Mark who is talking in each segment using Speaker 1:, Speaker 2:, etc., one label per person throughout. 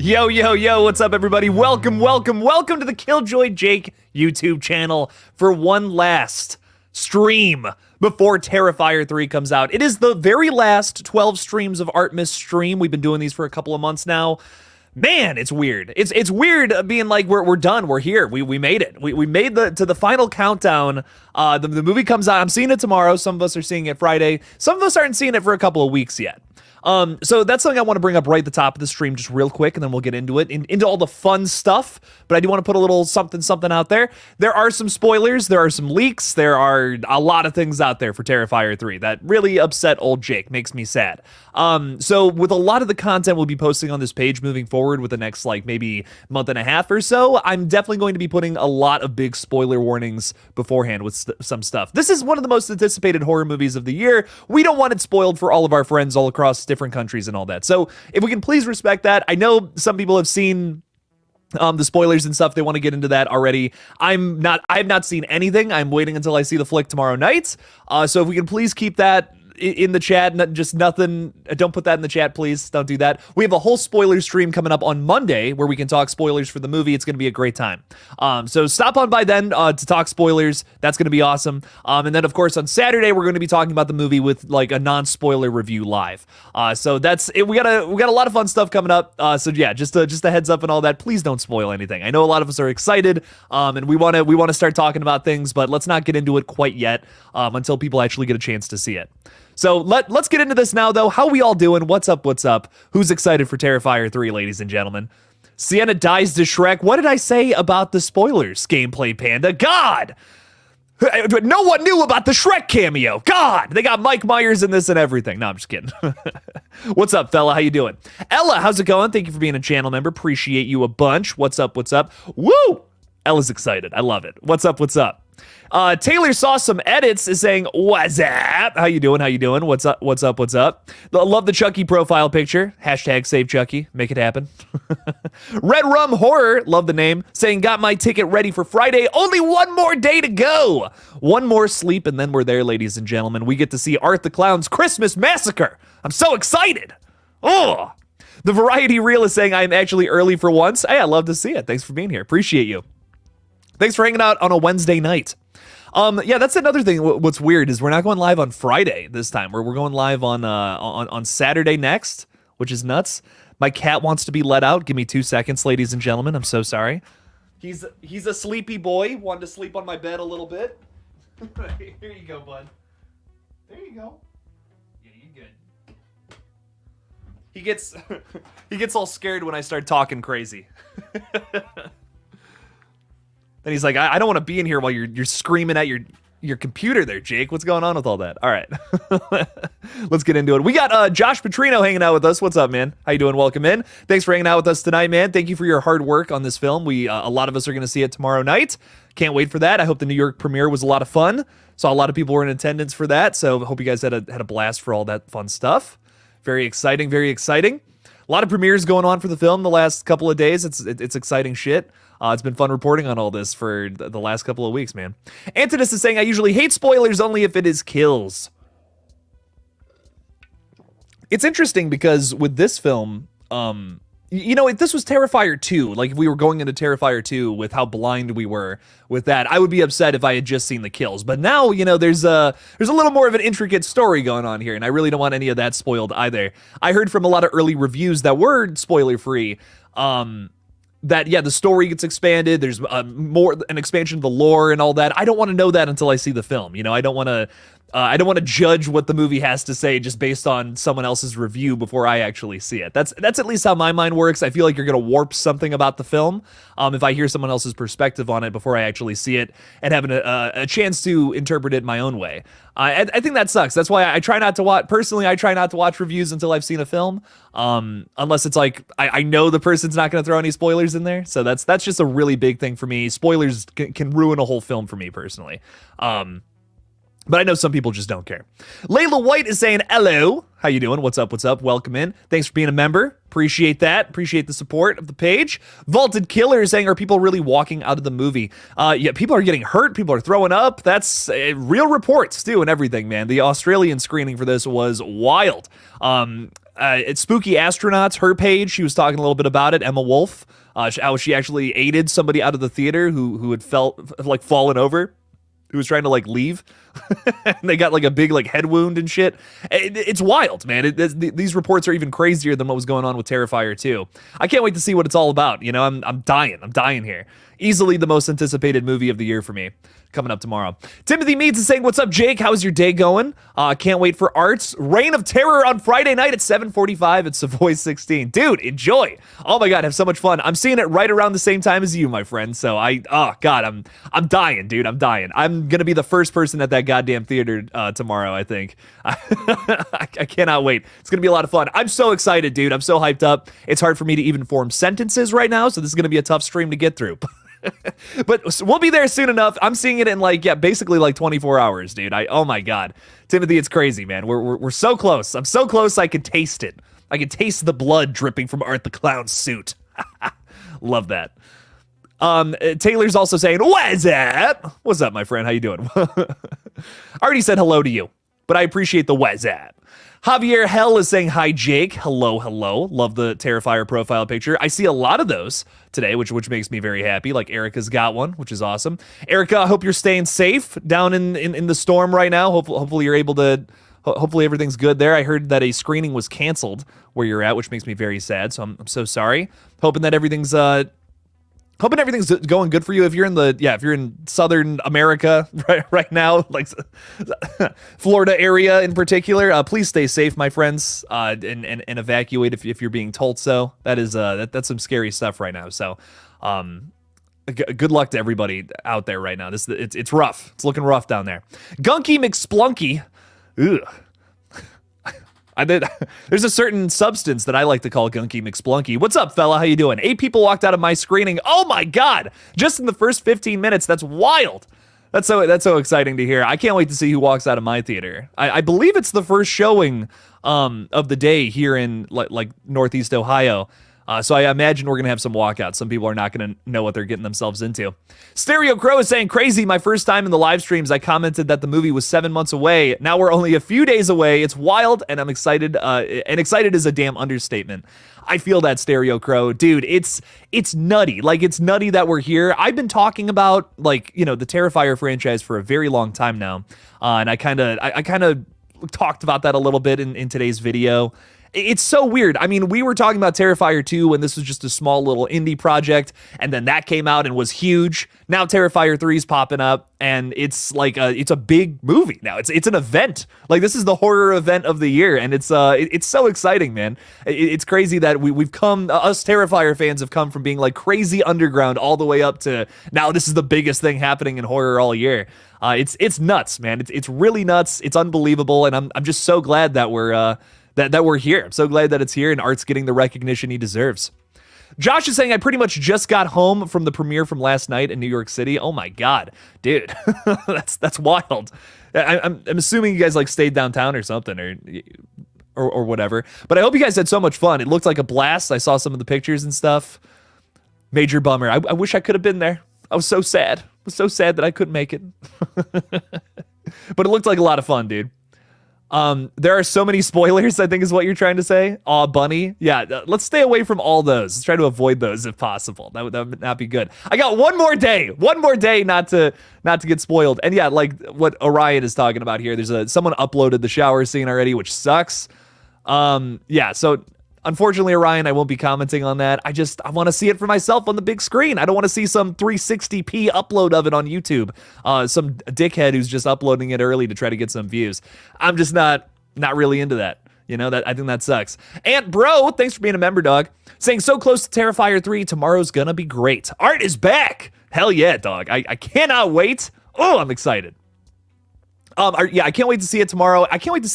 Speaker 1: Yo, yo, yo, what's up, everybody? Welcome to the Killjoy Jake YouTube channel for one last stream before Terrifier 3 comes out. It is the very last 12 streams of Artemis stream. We've been doing these for a couple of months now. Man, it's weird. It's weird being like, we're done, we're here, we made it. We made to the final countdown. The movie comes out, I'm seeing it tomorrow, some of us are seeing it Friday, some of us aren't seeing it for a couple of weeks yet. So that's something I want to bring up right at the top of the stream just real quick, and then we'll get into it, into all the fun stuff, but I do want to put a little something out there. There are some spoilers, there are some leaks, there are a lot of things out there for Terrifier 3 that really upset old Jake, makes me sad. So with a lot of the content we'll be posting on this page moving forward with the next, like, maybe month and a half or so, I'm definitely going to be putting a lot of big spoiler warnings beforehand with some stuff. This is one of the most anticipated horror movies of the year. We don't want it spoiled for all of our friends all across different countries and all that. So if we can please respect that. I know some people have seen the spoilers and stuff. They want to get into that already. I've not seen anything. I'm waiting until I see the flick tomorrow night. So if we can please keep that in the chat, just nothing, don't put that in the chat, please. Don't do that. We have a whole spoiler stream coming up on Monday where we can talk spoilers for the movie. It's going to be a great time. So stop on by then to talk spoilers. That's going to be awesome. And then, of course, on Saturday, we're going to be talking about the movie with, like, a non-spoiler review live. So that's it. We got a lot of fun stuff coming up. So yeah, just a heads up and all that. Please don't spoil anything. I know a lot of us are excited, and we want to start talking about things, but let's not get into it quite yet until people actually get a chance to see it. So let's get into this now, though. How we all doing? What's up? What's up? Who's excited for Terrifier 3, ladies and gentlemen? Sienna dies to Shrek. What did I say about the spoilers, Gameplay Panda? God! No one knew about the Shrek cameo. God! They got Mike Myers in this and everything. No, I'm just kidding. What's up, fella? How you doing? Ella, how's it going? Thank you for being a channel member. Appreciate you a bunch. What's up? What's up? Woo! Ella's excited. I love it. What's up? What's up? Taylor saw some edits, is saying, what's up? How you doing? How you doing? What's up? What's up? What's up? Love the Chucky profile picture. Hashtag save Chucky. Make it happen. Red Rum Horror, love the name, saying, got my ticket ready for Friday. Only one more day to go. One more sleep, and then we're there, ladies and gentlemen. We get to see Art the Clown's Christmas Massacre. I'm so excited. Oh. The Variety Reel is saying, I'm actually early for once. Hey, I love to see it. Thanks for being here. Appreciate you. Thanks for hanging out on a Wednesday night. Yeah, that's another thing. What's weird is we're not going live on Friday this time. We're going live on Saturday next, which is nuts. My cat wants to be let out. Give me 2 seconds, ladies and gentlemen. I'm so sorry. He's a sleepy boy. Wanted to sleep on my bed a little bit. Here you go, bud. There you go. Yeah, you good. He gets all scared when I start talking crazy. Then he's like, I don't want to be in here while you're screaming at your computer there, Jake. What's going on with all that? All right. Let's get into it. We got Josh Petrino hanging out with us. What's up, man? How you doing? Welcome in. Thanks for hanging out with us tonight, man. Thank you for your hard work on this film. A lot of us are going to see it tomorrow night. Can't wait for that. I hope the New York premiere was a lot of fun. Saw a lot of people were in attendance for that, so hope you guys had a blast for all that fun stuff. Very exciting, very exciting. A lot of premieres going on for the film the last couple of days. It's exciting shit. It's been fun reporting on all this for the last couple of weeks, man. Antinous is saying, I usually hate spoilers only if it is kills. It's interesting because with this film, you know, if this was Terrifier 2, like if we were going into Terrifier 2 with how blind we were with that, I would be upset if I had just seen the kills. But now, you know, there's a little more of an intricate story going on here, and I really don't want any of that spoiled either. I heard from a lot of early reviews that were spoiler-free, that, yeah, the story gets expanded, there's an expansion of the lore and all that. I don't want to know that until I see the film. You know, I don't want to judge what the movie has to say just based on someone else's review before I actually see it. That's at least how my mind works. I feel like you're going to warp something about the film if I hear someone else's perspective on it before I actually see it and having a chance to interpret it my own way. I think that sucks. That's why I try not to watch, personally, I try not to watch reviews until I've seen a film, unless it's like, I know the person's not going to throw any spoilers in there. So that's just a really big thing for me. Spoilers can ruin a whole film for me personally. But I know some people just don't care. Layla White is saying, hello. How you doing? What's up? What's up? Welcome in. Thanks for being a member. Appreciate that. Appreciate the support of the page. Vaulted Killer is saying, are people really walking out of the movie? Yeah, people are getting hurt. People are throwing up. That's real reports, too, and everything, man. The Australian screening for this was wild. It's Spooky Astronauts, her page. She was talking a little bit about it. Emma Wolf, how she actually aided somebody out of the theater who had fallen over, who was trying to like leave. And they got like a big like head wound and shit. It's wild, man. These reports are even crazier than what was going on with Terrifier 2. I can't wait to see what it's all about. You know, I'm dying here. Easily the most anticipated movie of the year for me. Coming up tomorrow. Timothy Meads is saying, what's up, Jake? How's your day going? Can't wait for Arts. Reign of Terror on Friday night at 7:45 at Savoy 16. Dude, enjoy. Oh my God, have so much fun. I'm seeing it right around the same time as you, my friend. So I'm dying, dude. I'm dying. I'm going to be the first person at that goddamn theater tomorrow, I think. I cannot wait. It's going to be a lot of fun. I'm so excited, dude. I'm so hyped up. It's hard for me to even form sentences right now, so this is going to be a tough stream to get through. But we'll be there soon enough. I'm seeing it in basically 24 hours, dude. Oh my God, Timothy, it's crazy, man. We're so close. I'm so close. I can taste it. I can taste the blood dripping from Art the Clown's suit. Love that. Taylor's also saying, what's up? What's up, my friend? How you doing? I already said hello to you, but I appreciate the what's up. Javier Hell is saying, hi, Jake. Hello. Love the Terrifier profile picture. I see a lot of those today, which makes me very happy. Like Erica's got one, which is awesome. Erica, I hope you're staying safe down in the storm right now. Hopefully you're able to, hopefully everything's good there. I heard that a screening was canceled where you're at, which makes me very sad. So I'm so sorry. Hoping everything's going good for you. If you're in Southern America right now, like Florida area in particular, please stay safe, my friends, and evacuate if you're being told so. That's some scary stuff right now. So, good luck to everybody out there right now. It's rough. It's looking rough down there. Gunky McSplunky. Ugh. There's a certain substance that I like to call Gunky McSplunky. What's up, fella? How you doing? 8 people walked out of my screening. Oh my God! Just in the first 15 minutes. That's wild. That's so exciting to hear. I can't wait to see who walks out of my theater. I believe it's the first showing of the day here in like Northeast Ohio. So I imagine we're going to have some walkouts. Some people are not going to know what they're getting themselves into. Stereo Crow is saying, crazy, my first time in the live streams, I commented that the movie was 7 months away. Now we're only a few days away. It's wild, and I'm excited. And excited is a damn understatement. I feel that, Stereo Crow. Dude, it's nutty. Like, it's nutty that we're here. I've been talking about, the Terrifier franchise for a very long time now. And I kind of talked about that a little bit in today's video. It's so weird. I mean, we were talking about Terrifier 2 when this was just a small little indie project, and then that came out and was huge. Now Terrifier 3 is popping up, and it's it's a big movie now. It's an event. Like, this is the horror event of the year, and it's so exciting, man. It's crazy that we've come, us Terrifier fans have come from being like crazy underground all the way up to now this is the biggest thing happening in horror all year. It's nuts, man. It's really nuts. It's unbelievable, and I'm just so glad that we're that we're here. I'm so glad that it's here and Art's getting the recognition he deserves. Josh is saying, I pretty much just got home from the premiere from last night in New York City. Oh my God, dude, that's wild. I'm assuming you guys stayed downtown or something or whatever. But I hope you guys had so much fun. It looked like a blast. I saw some of the pictures and stuff. Major bummer. I wish I could have been there. I was so sad. I was so sad that I couldn't make it. But it looked like a lot of fun, dude. There are so many spoilers, I think is what you're trying to say. Aw, Bunny. Yeah, let's stay away from all those. Let's try to avoid those if possible. That would not be good. I got one more day not to get spoiled. And yeah, like what Orion is talking about here, there's someone uploaded the shower scene already, which sucks. Yeah, so unfortunately, Orion, I won't be commenting on that. I want to see it for myself on the big screen. I don't want to see some 360p upload of it on YouTube. Some dickhead who's just uploading it early to try to get some views. I'm just not really into that. You know, I think that sucks. And bro, thanks for being a member, dog. Saying so close to Terrifier 3, tomorrow's gonna be great. Art is back. Hell yeah, dog. I cannot wait. Oh, I'm excited. Yeah, I can't wait to see it tomorrow. I can't wait to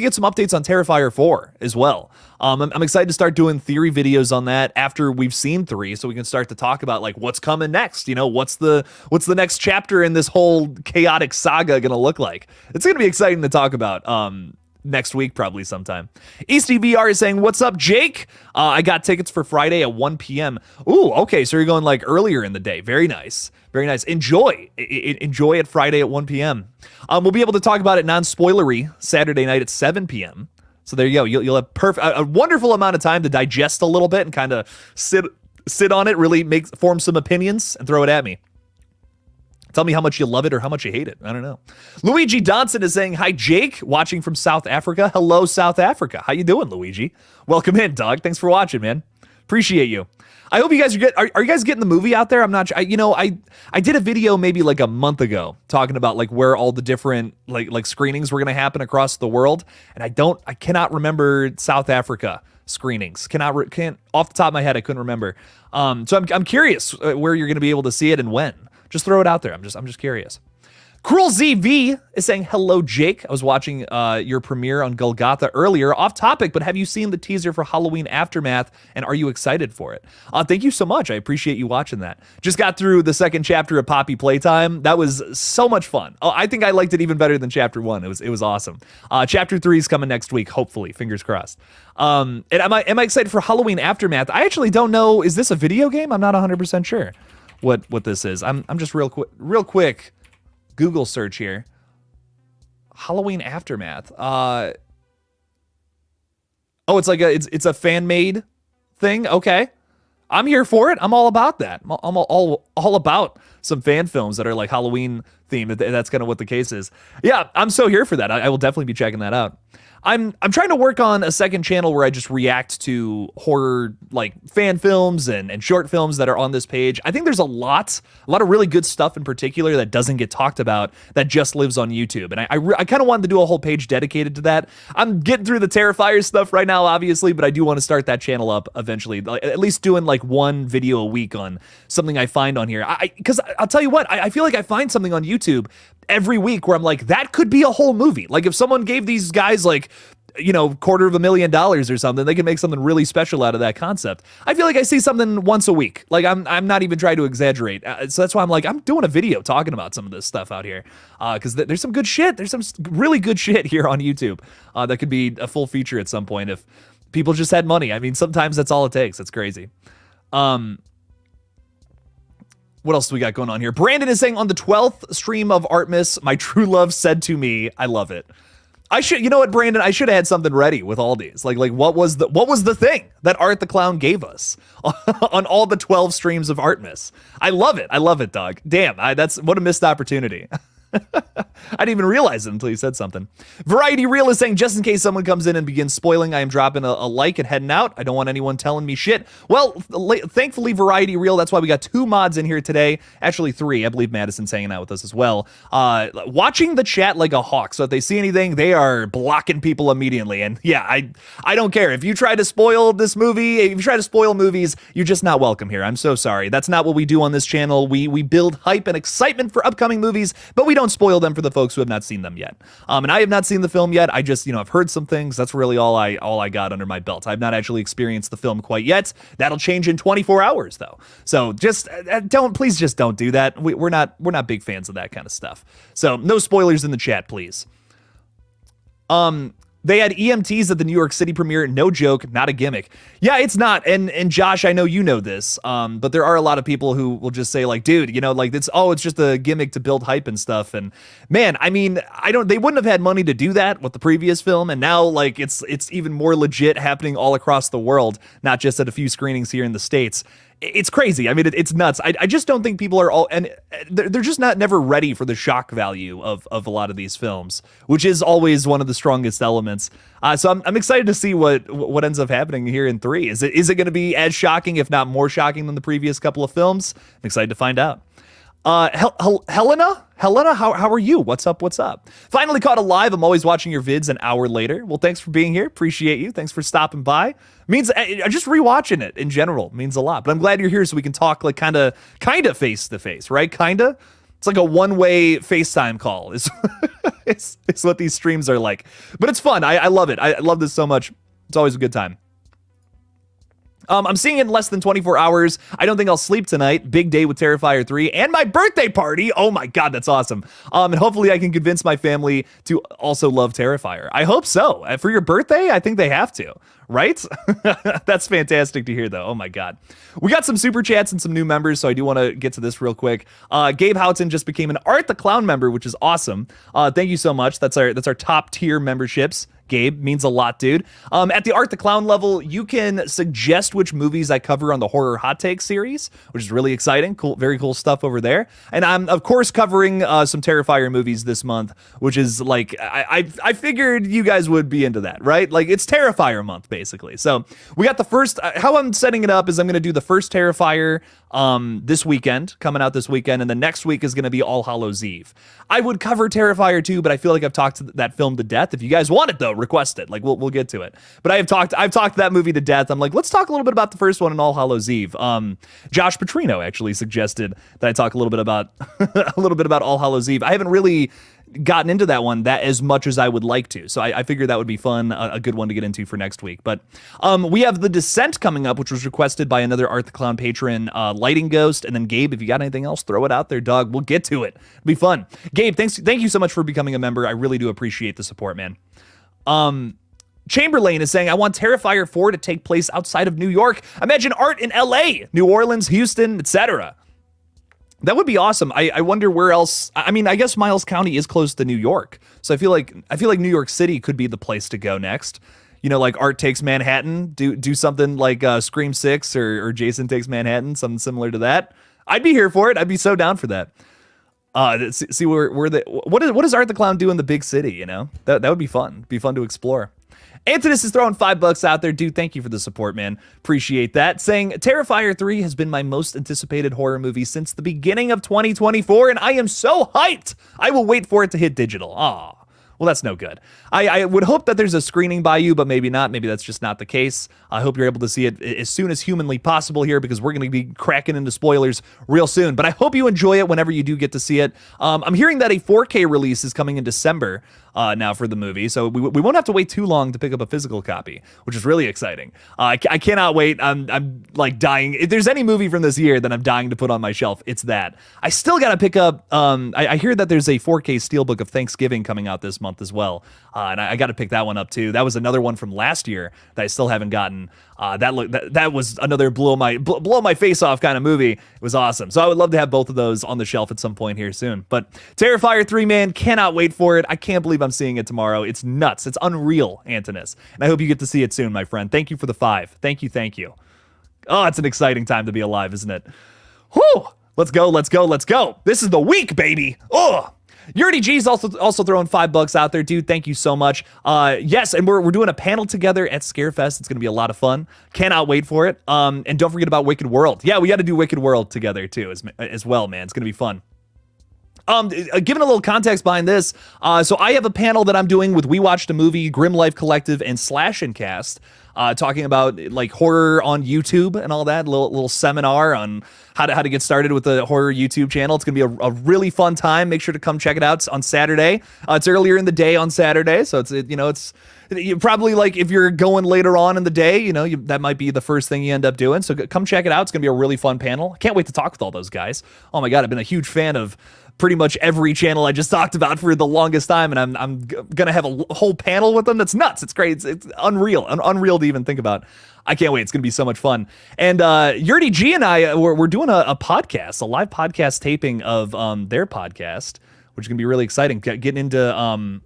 Speaker 1: get some updates on Terrifier 4 as well. I'm excited to start doing theory videos on that after we've seen 3, so we can start to talk about what's coming next. You know, what's the next chapter in this whole chaotic saga gonna look like? It's gonna be exciting to talk about. Next week, probably sometime. EastVR is saying, what's up, Jake? I got tickets for Friday at 1 p.m. Ooh, okay, so you're going earlier in the day. Very nice. Very nice. Enjoy it Friday at 1 p.m. We'll be able to talk about it non-spoilery Saturday night at 7 p.m. So there you go. You'll have a wonderful amount of time to digest a little bit and kind of sit on it, really form some opinions and throw it at me. Tell me how much you love it or how much you hate it. I don't know. Luigi Donson is saying, hi, Jake, watching from South Africa. Hello, South Africa. How you doing, Luigi? Welcome in, dog. Thanks for watching, man. Appreciate you. I hope you guys are you guys getting the movie out there? I'm not sure. I did a video maybe like a month ago talking about like where all the different like screenings were going to happen across the world. And I cannot remember South Africa screenings. Can't off the top of my head, I couldn't remember. So I'm curious where you're going to be able to see it and when. Just throw it out there. I'm just curious. Cruel ZV is saying, hello, Jake. I was watching your premiere on GullGotha earlier. Off topic, but have you seen the teaser for Halloween Aftermath, and are you excited for it? Thank you so much. I appreciate you watching that. Just got through the second chapter of Poppy Playtime. That was so much fun. Oh, I think I liked it even better than chapter 1. It was awesome. Chapter 3 is coming next week, hopefully. Fingers crossed. And am I excited for Halloween Aftermath? I actually don't know. Is this a video game? I'm not 100% sure what this is. I'm just real quick Google search here. Halloween Aftermath. Oh, it's like it's a fan-made thing. Okay, I'm here for it. I'm all about that. I'm all about some fan films that are like Halloween themed. That's kind of what the case is. Yeah, I'm so here for that. I will definitely be checking that out. I'm trying to work on a second channel where I just react to horror like fan films and short films that are on this page. I think there's a lot of really good stuff in particular that doesn't get talked about that just lives on YouTube. And I kind of wanted to do a whole page dedicated to that. I'm getting through the Terrifier stuff right now, obviously, but I do want to start that channel up eventually, at least doing like one video a week on something I find on here. Because I'll tell you what, I feel like I find something on YouTube every week where I'm like, that could be a whole movie. Like if someone gave these guys like, $250,000 or something, they can make something really special out of that concept. I feel like I see something once a week. Like I'm not even trying to exaggerate. So that's why I'm like, I'm doing a video talking about some of this stuff out here. Because there's some good shit. There's some really good shit here on YouTube that could be a full feature at some point if people just had money. I mean, sometimes that's all it takes. It's crazy. What else do we got going on here? Brandon is saying on the 12th stream of Artemis, my true love said to me, I love it. You know what, Brandon? I should have had something ready with all these. Like what was the thing that Art the Clown gave us on all the 12 streams of Artemis? I love it, dog. Damn, that's what a missed opportunity. I didn't even realize it until you said something. Variety Real is saying, just in case someone comes in and begins spoiling, I am dropping a like and heading out. I don't want anyone telling me shit. Well, thankfully, Variety Real, that's why we got 2 mods in here today. Actually 3. I believe Madison's hanging out with us as well. Watching the chat like a hawk. So if they see anything, they are blocking people immediately. And yeah, I don't care. If you try to spoil this movie, if you try to spoil movies, you're just not welcome here. I'm so sorry. That's not what we do on this channel. We build hype and excitement for upcoming movies, but we don't spoil them for the folks who have not seen them yet. And I have not seen the film yet. I just, I've heard some things. That's really all I got under my belt. I've not actually experienced the film quite yet. That'll change in 24 hours though. So just please just don't do that. We're not big fans of that kind of stuff. So no spoilers in the chat, please. They had EMTs at the New York City premiere. No joke, not a gimmick. Yeah, it's not. And Josh, I know you know this, but there are a lot of people who will just say like, dude, it's just a gimmick to build hype and stuff. And man, I mean, they wouldn't have had money to do that with the previous film. And now like it's even more legit happening all across the world, not just at a few screenings here in the States. It's crazy. I mean, it's nuts. I just don't think people are and they're just never ready for the shock value of a lot of these films, which is always one of the strongest elements. So I'm excited to see what ends up happening here in 3. Is it going to be as shocking, if not more shocking than the previous couple of films? I'm excited to find out. Helena, how are you? What's up? Finally caught alive. I'm always watching your vids an hour later. Well, thanks for being here. Appreciate you. Thanks for stopping by. Means just rewatching it in general means a lot. But I'm glad you're here so we can talk like kind of face to face, right? Kinda. It's like a one-way FaceTime call. It's what these streams are like. But it's fun. I love it. I love this so much. It's always a good time. I'm seeing it in less than 24 hours. I don't think I'll sleep tonight. Big day with Terrifier 3 and my birthday party. Oh my God, that's awesome. And hopefully I can convince my family to also love Terrifier. I hope so. For your birthday, I think they have to, right? That's fantastic to hear though. Oh my God. We got some super chats and some new members, so I do want to get to this real quick. Gabe Houghton just became an Art the Clown member, which is awesome. Thank you so much. That's our top tier memberships. Gabe, means a lot, dude. At the Art the Clown level, you can suggest which movies I cover on the Horror Hot Take series, which is really exciting. Cool, very cool stuff over there. And I'm, of course, covering some Terrifier movies this month, which is like, I figured you guys would be into that, right? Like, it's Terrifier month, basically. So we got the first, how I'm setting it up is I'm going to do the first Terrifier this weekend, coming out this weekend, and the next week is going to be All Hallows Eve. I would cover Terrifier 2, but I feel like I've talked that film to death. If you guys want it, though, request it. Like, we'll get to it. But I've talked that movie to death. I'm like, let's talk a little bit about the first one in All Hallows Eve. Josh Petrino actually suggested that I talk a little bit about All Hallows Eve. I haven't really gotten into that one that as much as I would like to. So I figured that would be fun, a good one to get into for next week. But we have The Descent coming up, which was requested by another Art the Clown patron, Lighting Ghost. And then Gabe, if you got anything else, throw it out there, dog. We'll get to it. It'll be fun. Gabe, thank you so much for becoming a member. I really do appreciate the support, man. Chamberlain is saying, I want Terrifier 4 to take place outside of New York. Imagine Art in LA, New Orleans, Houston, etc. That would be awesome. I wonder where else. I mean, I guess Miles County is close to New York, so I feel like New York City could be the place to go next. You know, like Art Takes Manhattan. Do something like Scream 6 or Jason Takes Manhattan, something similar to that. I'd be here for it. I'd be so down for that. See where what does Art the Clown do in the big city? You know, that would be fun. Be fun to explore. Antonis is throwing $5 out there. Dude, thank you for the support, man. Appreciate that. Saying, Terrifier 3 has been my most anticipated horror movie since the beginning of 2024, and I am so hyped. I will wait for it to hit digital. Aw. Well, that's no good. I would hope that there's a screening by you, but maybe not. Maybe that's just not the case. I hope you're able to see it as soon as humanly possible here, because we're going to be cracking into spoilers real soon. But I hope you enjoy it whenever you do get to see it. I'm hearing that a 4K release is coming in December now for the movie, so we won't have to wait too long to pick up a physical copy, which is really exciting. I cannot wait. I'm like dying. If there's any movie from this year that I'm dying to put on my shelf, it's that. I still got to pick up. I hear that there's a 4K Steelbook of Thanksgiving coming out this month as well, and I got to pick that one up too. That was another one from last year that I still haven't gotten. That was another blow my face off kind of movie. It was awesome. So I would love to have both of those on the shelf at some point here soon. But Terrifier 3, man, cannot wait for it. I can't believe I'm seeing it tomorrow. It's nuts. It's unreal, Antonis. And I hope you get to see it soon, my friend. Thank you for the 5. Thank you. Oh, it's an exciting time to be alive, isn't it? Whew! Let's go. This is the week, baby. Oh! Yurdy G's also throwing $5 out there, dude. Thank you so much. Yes, and we're doing a panel together at Scarefest. It's gonna be a lot of fun. Cannot wait for it. And don't forget about Wicked World. Yeah, we got to do Wicked World together too, as well, man. It's gonna be fun. Giving a little context behind this, so I have a panel that I'm doing with We Watched a Movie, Grim Life Collective, and Slash and Cast, talking about like horror on YouTube and all that. Little seminar on how to get started with the horror YouTube channel. It's gonna be a really fun time. Make sure to come check it out on Saturday. It's earlier in the day on Saturday, so it's you probably, like, if you're going later on in the day, that might be the first thing you end up doing. So come check it out. It's gonna be a really fun panel. I can't wait to talk with all those guys. Oh my god, I've been a huge fan of pretty much every channel I just talked about for the longest time, and I'm gonna have a whole panel with them. That's nuts. It's great. It's unreal to even think about. I can't wait. It's gonna be so much fun. And Yurdy G and I we're doing a podcast, a live podcast taping of their podcast, which is gonna be really exciting. Getting into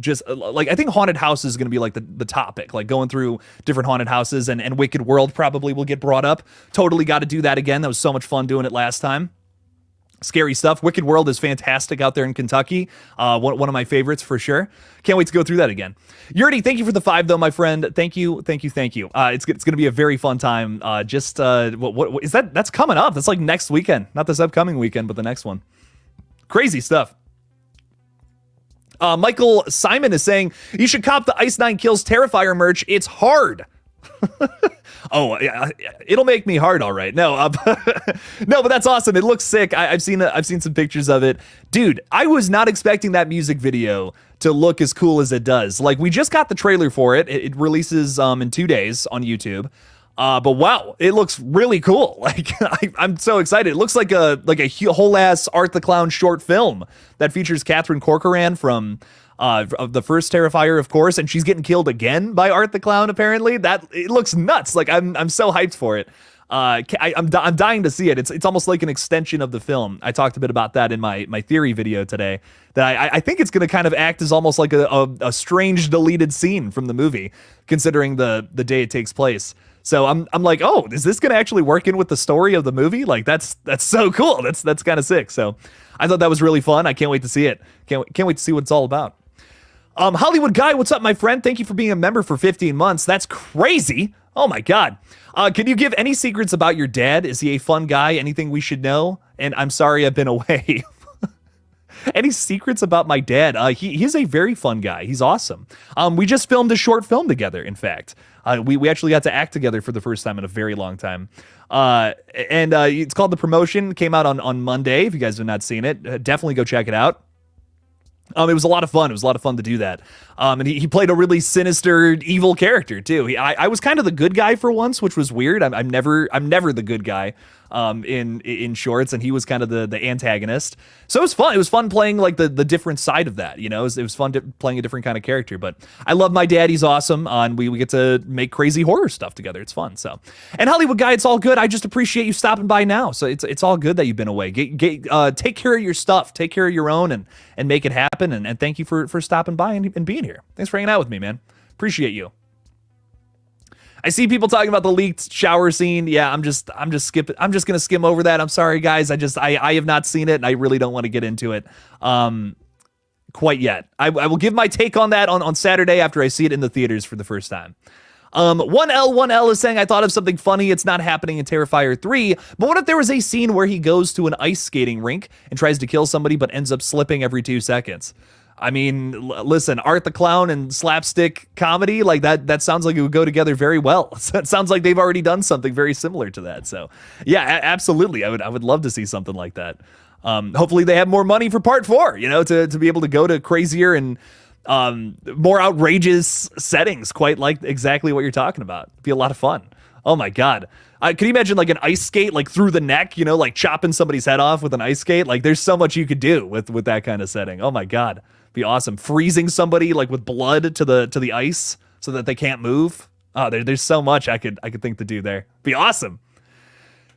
Speaker 1: just like, I think haunted houses is going to be like the topic, like going through different haunted houses, and Wicked World probably will get brought up. Totally got to do that again. That was so much fun doing it last time. Scary stuff. Wicked World is fantastic out there in Kentucky. One of my favorites for sure. Can't wait to go through that again. Yurdy, thank you for the 5 though, my friend. Thank you. It's going to be a very fun time. What is that? That's coming up. That's like next weekend, not this upcoming weekend, but the next one. Crazy stuff. Michael Simon is saying, you should cop the Ice 9 Kills Terrifier merch. It's hard. Oh, yeah, it'll make me hard, all right. No, no, but that's awesome. It looks sick. I've seen some pictures of it. Dude, I was not expecting that music video to look as cool as it does. Like, we just got the trailer for it. It releases in 2 days on YouTube. But wow, it looks really cool. Like, I'm so excited. It looks like a whole ass Art the Clown short film that features Catherine Corcoran from of the first Terrifier, of course, and she's getting killed again by Art the Clown. Apparently, that it looks nuts. Like, I'm so hyped for it. I'm dying to see it. It's almost like an extension of the film. I talked a bit about that in my theory video today. That I think it's going to kind of act as almost like a strange deleted scene from the movie, considering the day it takes place. So I'm like, oh, is this going to actually work in with the story of the movie? Like that's so cool. That's kind of sick. So I thought that was really fun. I can't wait to see it. Can't wait to see what it's all about. Hollywood Guy, what's up, my friend? Thank you for being a member for 15 months. That's crazy. Oh my God. Can you give any secrets about your dad? Is he a fun guy? Anything we should know? And I'm sorry I've been away. Any secrets about my dad? He's a very fun guy. He's awesome. We just filmed a short film together, in fact. We actually got to act together for the first time in a very long time. And it's called The Promotion. Came out on Monday. If you guys have not seen it, definitely go check it out. It was a lot of fun. It was a lot of fun to do that. And he played a really sinister, evil character too. I was kind of the good guy for once, which was weird. I'm never the good guy in shorts, and he was kind of the antagonist. So it was fun. It was fun playing like the different side of that. You know, it was fun playing a different kind of character. But I love my dad. He's awesome. We get to make crazy horror stuff together. It's fun. So, and Hollywood Guy, it's all good. I just appreciate you stopping by now. So it's all good that you've been away. Take care of your stuff. Take care of your own and make it happen. And thank you for stopping by and being here. Thanks for hanging out with me, man. Appreciate you. I see people talking about the leaked shower scene. Yeah, I'm just gonna skim over that. I'm sorry, guys. I have not seen it, and I really don't want to get into it quite yet. I will give my take on that on Saturday after I see it in the theaters for the first time. 1L is saying, I thought of something funny. It's not happening in Terrifier 3, but what if there was a scene where he goes to an ice skating rink and tries to kill somebody but ends up slipping every 2 seconds? I mean, listen, Art the Clown and slapstick comedy, like that sounds like it would go together very well. It sounds like they've already done something very similar to that. So yeah, absolutely. I would love to see something like that. Hopefully they have more money for part 4, you know, to be able to go to crazier and more outrageous settings, quite like exactly what you're talking about. It'd be a lot of fun. Oh my God. Could you imagine like an ice skate, like through the neck, you know, like chopping somebody's head off with an ice skate? Like there's so much you could do with that kind of setting. Oh my God. Be awesome. Freezing somebody like with blood to the ice so that they can't move. Oh, there's so much I could think to do there. Be awesome.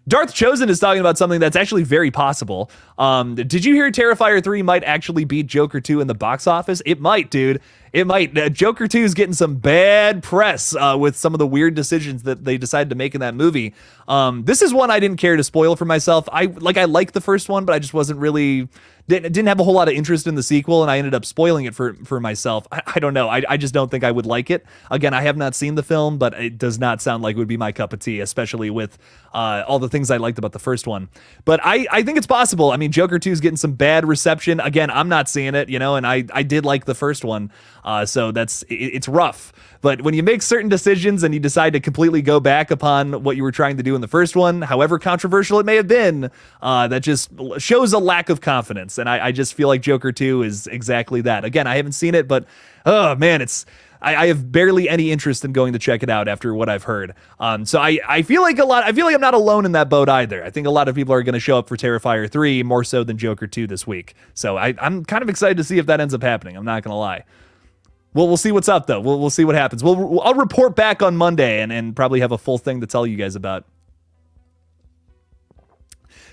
Speaker 1: Darth Chosen is talking about something that's actually very possible. Did you hear Terrifier 3 might actually beat Joker 2 in the box office? It might, dude. It might. Joker 2 is getting some bad press with some of the weird decisions that they decided to make in that movie. This is one I didn't care to spoil for myself. I liked the first one, but I just wasn't really... Didn't have a whole lot of interest in the sequel, and I ended up spoiling it for myself. I don't know. I just don't think I would like it. Again, I have not seen the film, but it does not sound like it would be my cup of tea, especially with all the things I liked about the first one. But I think it's possible. I mean, Joker 2 is getting some bad reception. Again, I'm not seeing it, you know, and I did like the first one, so it's rough. But when you make certain decisions and you decide to completely go back upon what you were trying to do in the first one, however controversial it may have been, that just shows a lack of confidence. And I just feel like Joker 2 is exactly that. Again, I haven't seen it, but oh man, I have barely any interest in going to check it out after what I've heard. So I feel like I'm not alone in that boat either. I think a lot of people are going to show up for Terrifier 3 more so than Joker 2 this week. So I'm kind of excited to see if that ends up happening. I'm not going to lie. Well, we'll see what's up, though. We'll see what happens. I'll report back on Monday and probably have a full thing to tell you guys about.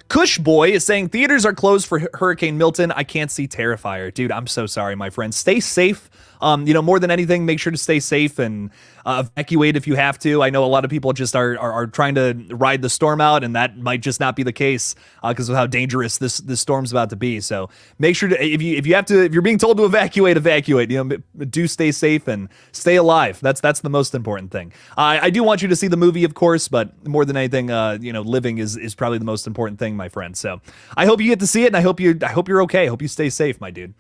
Speaker 1: Kush Boy is saying theaters are closed for Hurricane Milton. I can't see Terrifier. Dude, I'm so sorry, my friend. Stay safe. More than anything, make sure to stay safe and evacuate if you have to. I know a lot of people just are trying to ride the storm out, and that might just not be the case because of how dangerous this storm's about to be. So make sure to if you're being told to evacuate. Do stay safe and stay alive. That's the most important thing. I do want you to see the movie, of course, but more than anything, living is probably the most important thing, my friend. So I hope you get to see it, and I hope you're okay. I hope you stay safe, my dude.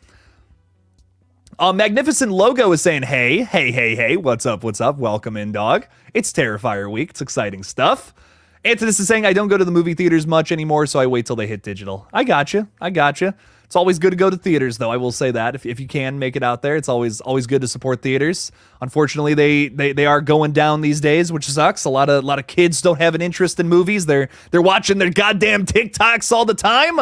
Speaker 1: Magnificent Logo is saying, hey, what's up? Welcome in, dog. It's Terrifier week. It's exciting stuff. Antonis is saying, I don't go to the movie theaters much anymore, so I wait till they hit digital. I gotcha. It's always good to go to theaters, though. I will say that if you can make it out there, it's always good to support theaters. Unfortunately, they are going down these days, which sucks. A lot of kids don't have an interest in movies. They're watching their goddamn TikToks all the time.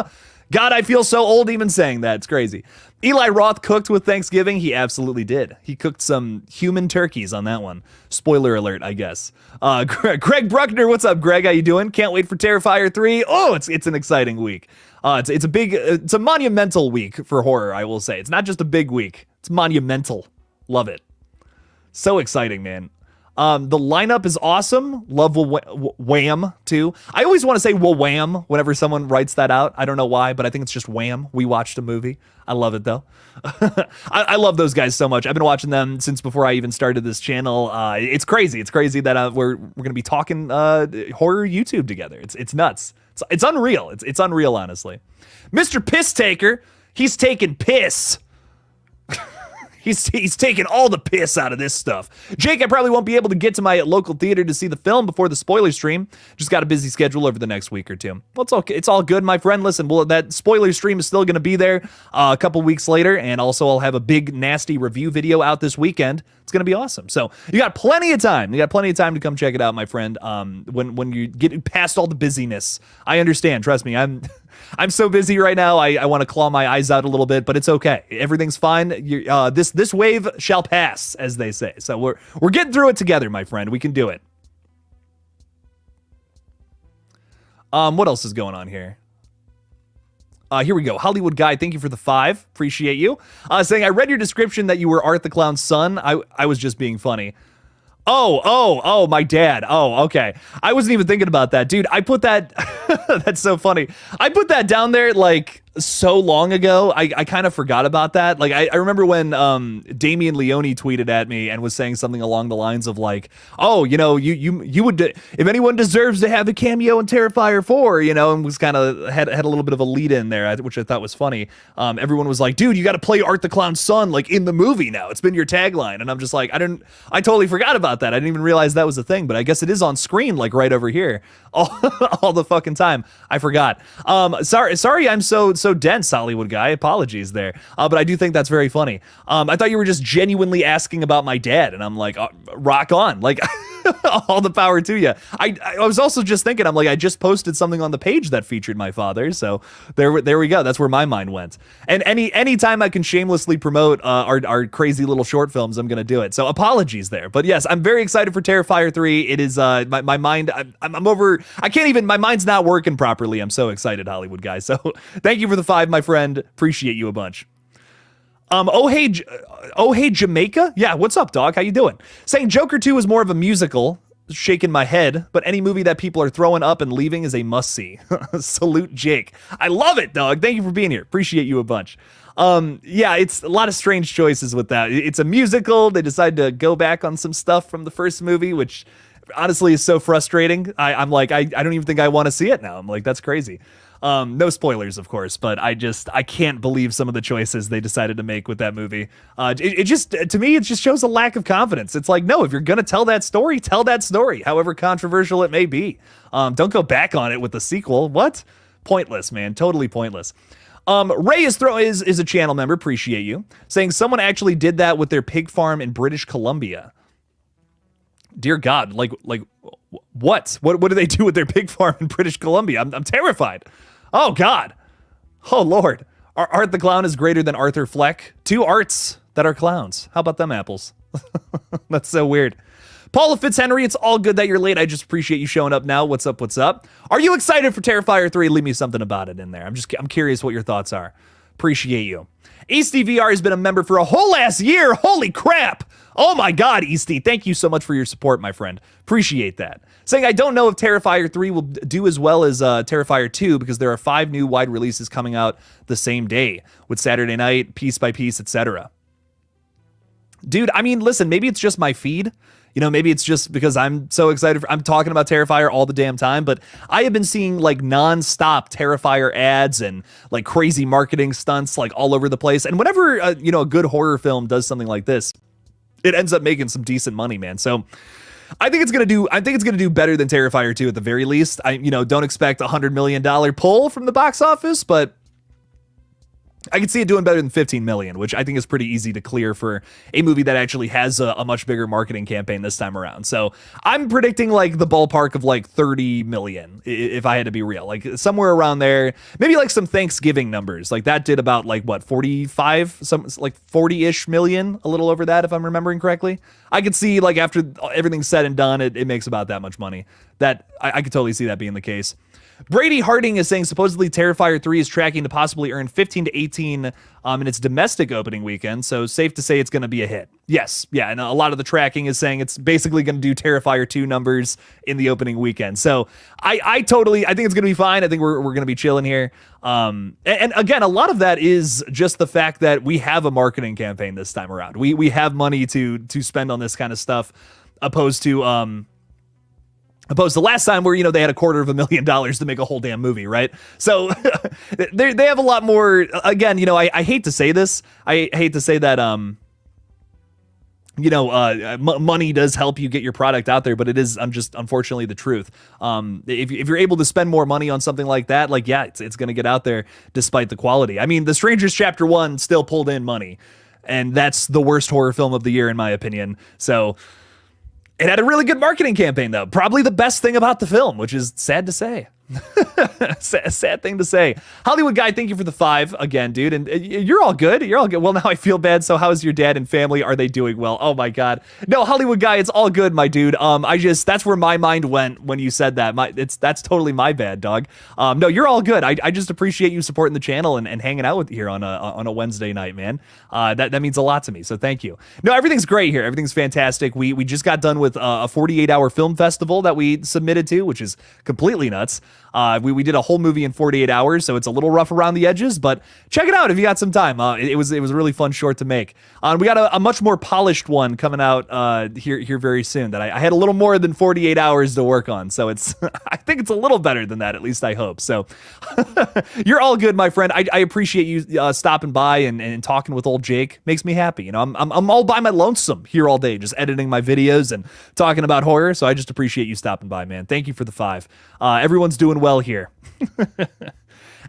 Speaker 1: God, I feel so old even saying that. It's crazy. Eli Roth cooked with Thanksgiving. He absolutely did. He cooked some human turkeys on that one. Spoiler alert, I guess. Greg Bruckner, what's up, Greg? How you doing? Can't wait for Terrifier 3. Oh, it's an exciting week. It's a monumental week for horror, I will say. It's not just a big week. It's monumental. Love it. So exciting, man. The lineup is awesome. Love Wham too. I always want to say Wham whenever someone writes that out. I don't know why, but I think it's just Wham. We watched a movie. I love it though. I love those guys so much. I've been watching them since before I even started this channel. It's crazy. It's crazy that we're gonna be talking horror YouTube together. It's nuts. It's unreal. It's unreal, honestly. Mr. Piss Taker, he's taking piss. He's taking all the piss out of this stuff. Jake, I probably won't be able to get to my local theater to see the film before the spoiler stream. Just got a busy schedule over the next week or two. Well, it's okay. It's all good, my friend. Listen, that spoiler stream is still going to be there a couple weeks later, and also I'll have a big, nasty review video out this weekend. It's going to be awesome. So you got plenty of time. You got plenty of time to come check it out, my friend. When you get past all the busyness, I understand. Trust me, I'm so busy right now. I want to claw my eyes out a little bit, but it's okay. Everything's fine. This wave shall pass, as they say. So we're getting through it together, my friend. We can do it. What else is going on here? Here we go. Hollywood Guy, thank you for the 5. Appreciate you. Saying, I read your description that you were Art the Clown's son. I was just being funny. Oh, my dad. Oh, okay. I wasn't even thinking about that. Dude, I put that... That's so funny. I put that down there, like, so long ago. I kind of forgot about that. Like, I remember when Damian Leone tweeted at me and was saying something along the lines of, like, oh, you know, you would... if anyone deserves to have a cameo in Terrifier 4, you know, and was kind of... had a little bit of a lead in there, which I thought was funny. Everyone was like, dude, you got to play Art the Clown's son, like, in the movie now. It's been your tagline. And I'm just like, I totally forgot about that. I didn't even realize that was a thing, but I guess it is on screen, like right over here, all the fucking time. I forgot. Sorry, I'm so dense, Hollywood Guy. Apologies there. But I do think that's very funny. I thought you were just genuinely asking about my dad, and I'm like, rock on, like. All the power to you. I was also just thinking, I'm like, I just posted something on the page that featured my father, so there we go. That's where my mind went. And any time I can shamelessly promote our crazy little short films, I'm gonna do it. So apologies there, but yes, I'm very excited for Terrifier 3. It is my mind. I'm over. I can't even. My mind's not working properly. I'm so excited, Hollywood Guy. So thank you for the 5, my friend. Appreciate you a bunch. Oh hey Jamaica? Yeah, what's up, dog? How you doing? Saying Joker 2 is more of a musical, shaking my head, but any movie that people are throwing up and leaving is a must-see. Salute, Jake. I love it, dog. Thank you for being here. Appreciate you a bunch. Yeah, it's a lot of strange choices with that. It's a musical. They decide to go back on some stuff from the first movie, which honestly is so frustrating. I'm like, I don't even think I want to see it now. I'm like, that's crazy. No spoilers, of course, but I can't believe some of the choices they decided to make with that movie. It just, to me, it just shows a lack of confidence. It's like, no, if you're going to tell that story, however controversial it may be. Don't go back on it with the sequel. What? Pointless, man. Totally pointless. Ray is a channel member. Appreciate you. Saying someone actually did that with their pig farm in British Columbia. Dear God, like what? What do they do with their pig farm in British Columbia? I'm terrified. Oh, God. Oh, Lord. Art the Clown is greater than Arthur Fleck. 2 arts that are clowns. How about them apples? That's so weird. Paula Fitzhenry, it's all good that you're late. I just appreciate you showing up now. What's up? What's up? Are you excited for Terrifier 3? Leave me something about it in there. I'm curious what your thoughts are. Appreciate you. Easty VR has been a member for a whole ass year. Holy crap. Oh my God, Easty. Thank you so much for your support, my friend. Appreciate that. Saying, I don't know if Terrifier 3 will do as well as Terrifier 2 because there are 5 new wide releases coming out the same day with Saturday Night, Piece by Piece, etc. Dude, I mean, listen, maybe it's just my feed. You know, maybe it's just because I'm so excited. I'm talking about Terrifier all the damn time, but I have been seeing like nonstop Terrifier ads and like crazy marketing stunts like all over the place. And whenever, a good horror film does something like this, it ends up making some decent money, man. So I think it's going to do better than Terrifier 2 at the very least. Don't expect $100 million pull from the box office, but I could see it doing better than 15 million, which I think is pretty easy to clear for a movie that actually has a much bigger marketing campaign this time around. So I'm predicting like the ballpark of like 30 million, if I had to be real, like somewhere around there. Maybe like some Thanksgiving numbers, like that did about like what 45, some like 40-ish million, a little over that if I'm remembering correctly. I could see like after everything's said and done, it makes about that much money. That I could totally see that being the case. Brady Harding is saying supposedly Terrifier 3 is tracking to possibly earn 15 to 18 in its domestic opening weekend, so safe to say it's going to be a hit. Yes, yeah, and a lot of the tracking is saying it's basically going to do Terrifier 2 numbers in the opening weekend. So I think it's going to be fine. I think we're going to be chilling here. And again, a lot of that is just the fact that we have a marketing campaign this time around. We have money to spend on this kind of stuff, opposed to last time where, they had $250,000 to make a whole damn movie, right? So they have a lot more. Again, I hate to say this. I hate to say that, money does help you get your product out there, but it is just unfortunately the truth. If you're able to spend more money on something like that, like, yeah, it's going to get out there despite the quality. I mean, The Strangers Chapter 1 still pulled in money, and that's the worst horror film of the year, in my opinion. So it had a really good marketing campaign, though. Probably the best thing about the film, which is sad to say. Sad thing to say. Hollywood Guy, thank you for the 5 again, dude. And you're all good. You're all good. Well, now I feel bad. So how's your dad and family? Are they doing well? Oh my God. No, Hollywood Guy, it's all good, my dude. That's where my mind went when you said that. That's totally my bad, dog. No, you're all good. I just appreciate you supporting the channel and hanging out with you here on a Wednesday night, man. That means a lot to me. So thank you. No, everything's great here. Everything's fantastic. We just got done with a 48-hour film festival that we submitted to, which is completely nuts. We did a whole movie in 48 hours, so it's a little rough around the edges, but check it out if you got some time. It was a really fun short to make. We got a much more polished one coming out here very soon that I had a little more than 48 hours to work on, so it's I think it's a little better than that, at least I hope. So you're all good, my friend. I appreciate you stopping by and talking with old Jake. Makes me happy. I'm all by my lonesome here all day, just editing my videos and talking about horror, so I just appreciate you stopping by, man. Thank you for the 5. Everyone's doing well here.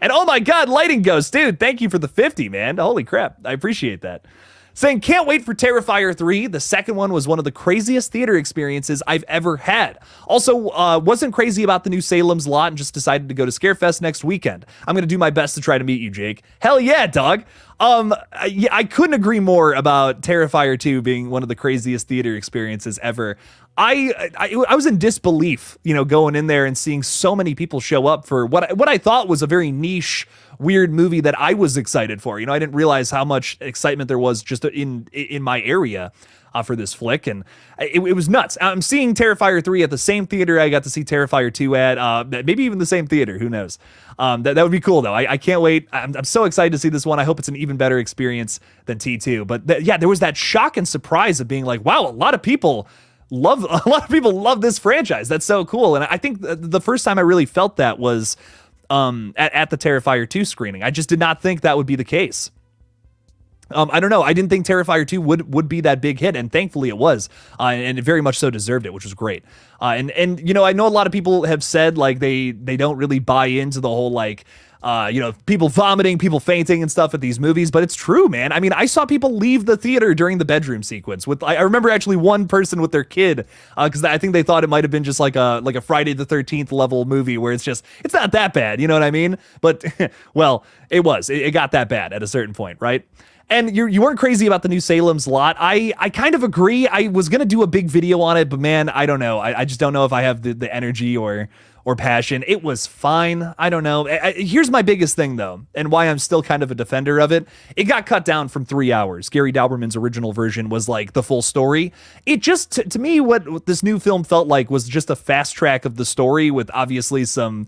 Speaker 1: And oh my God, Lighting Ghost, dude, thank you for the 50, man. Holy crap, I appreciate that. Saying, can't wait for Terrifier 3. The second one was one of the craziest theater experiences I've ever had. Also, wasn't crazy about the new Salem's Lot and just decided to go to Scarefest next weekend. I'm going to do my best to try to meet you, Jake. Hell yeah, dog. Yeah, I couldn't agree more about Terrifier 2 being one of the craziest theater experiences ever. I was in disbelief, going in there and seeing so many people show up for what I thought was a very niche, weird movie that I was excited for. I didn't realize how much excitement there was just in my area for this flick, and it was nuts. I'm seeing Terrifier 3 at the same theater I got to see Terrifier 2 at, maybe even the same theater, who knows. That would be cool, though. I can't wait. I'm so excited to see this one. I hope it's an even better experience than T2. But yeah, there was that shock and surprise of being like, wow, a lot of people love this franchise. That's so cool. And I think the first time I really felt that was at the Terrifier 2 screening. I just did not think that would be the case. I don't know. I didn't think Terrifier 2 would be that big hit, and thankfully it was, and it very much so deserved it, which was great. And I know a lot of people have said like they don't really buy into the whole like people vomiting, people fainting and stuff at these movies, but it's true, man. I mean, I saw people leave the theater during the bedroom sequence. I remember actually one person with their kid, because I think they thought it might have been just like a Friday the 13th level movie where it's not that bad, you know what I mean? But well, it was. It got that bad at a certain point, right? And you weren't crazy about the new Salem's Lot. I kind of agree. I was gonna do a big video on it, but man, I don't know. I just don't know if I have the energy or passion. It was fine. I don't know. Here's my biggest thing though, and why I'm still kind of a defender of it. It got cut down from 3 hours. Gary Dauberman's original version was like the full story. It just, to me, what this new film felt like was just a fast track of the story with obviously some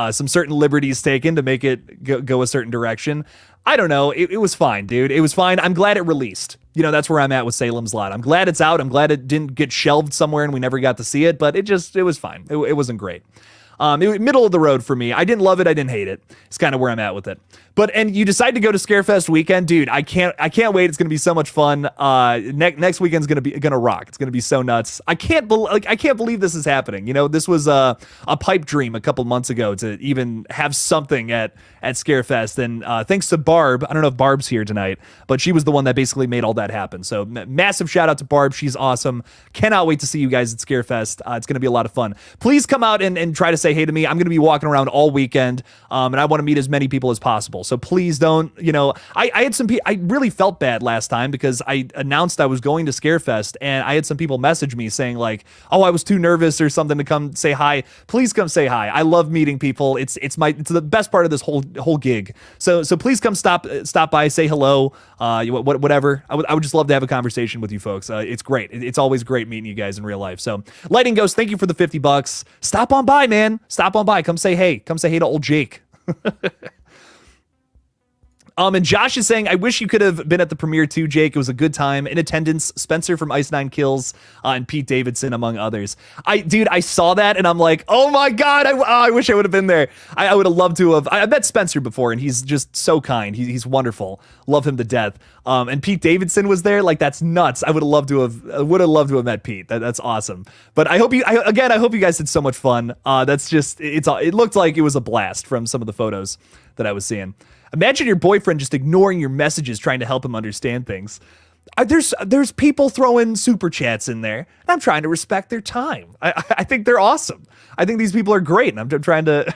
Speaker 1: certain liberties taken to make it go a certain direction. I don't know. It was fine, dude. It was fine. I'm glad it released. That's where I'm at with Salem's Lot. I'm glad it's out. I'm glad it didn't get shelved somewhere and we never got to see it, but it was fine. It wasn't great. Middle of the road for me. I didn't love it. I didn't hate it. It's kind of where I'm at with it. And you decide to go to Scarefest weekend, dude. I can't wait. It's gonna be so much fun. Next weekend's gonna rock. It's gonna be so nuts. I can't believe this is happening. You know, this was a pipe dream a couple months ago to even have something at Scarefest. And thanks to Barb, I don't know if Barb's here tonight, but she was the one that basically made all that happen. So massive shout out to Barb. She's awesome. Cannot wait to see you guys at Scarefest. It's gonna be a lot of fun. Please come out and try to say hey to me. I'm gonna be walking around all weekend, and I want to meet as many people as possible. So please don't, I had some people, I really felt bad last time because I announced I was going to Scarefest and I had some people message me saying like, oh, I was too nervous or something to come say hi. Please come say hi. I love meeting people. It's the best part of this whole gig. So please come stop by, say hello, whatever. I would just love to have a conversation with you folks. It's great. It's always great meeting you guys in real life. So Lighting Ghost, thank you for the $50. Stop on by, man. Stop on by. Come say hey. Come say hey to old Jake. And Josh is saying, I wish you could have been at the premiere too, Jake. It was a good time. In attendance, Spencer from Ice Nine Kills, and Pete Davidson, among others. I saw that and I'm like, oh my God, I wish I would have been there. I would have loved to have. I met Spencer before and he's just so kind. He's wonderful. Love him to death. And Pete Davidson was there. Like, that's nuts. I would have loved to have met Pete. That's awesome. But I hope you guys had so much fun. It looked like it was a blast from some of the photos that I was seeing. Imagine your boyfriend just ignoring your messages, trying to help him understand things. There's people throwing super chats in there, and I'm trying to respect their time. I think they're awesome. I think these people are great, and I'm trying to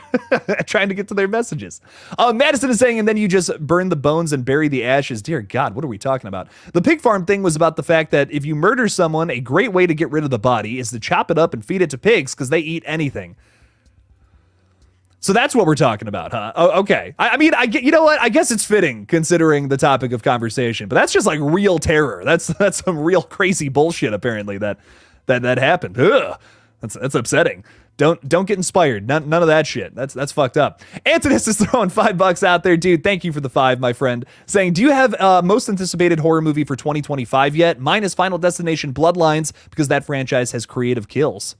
Speaker 1: get to their messages. Madison is saying, and then you just burn the bones and bury the ashes. Dear God, what are we talking about? The pig farm thing was about the fact that if you murder someone, a great way to get rid of the body is to chop it up and feed it to pigs because they eat anything. So that's what we're talking about, huh? Oh, okay. I mean, you know what? I guess it's fitting considering the topic of conversation, but that's just like real terror. That's some real crazy bullshit apparently that happened. Ugh. That's upsetting. Don't get inspired. None of that shit. That's fucked up. Antonis is throwing $5 out there, dude. Thank you for the 5, my friend. Saying, do you have most anticipated horror movie for 2025 yet? Mine is Final Destination Bloodlines because that franchise has creative kills.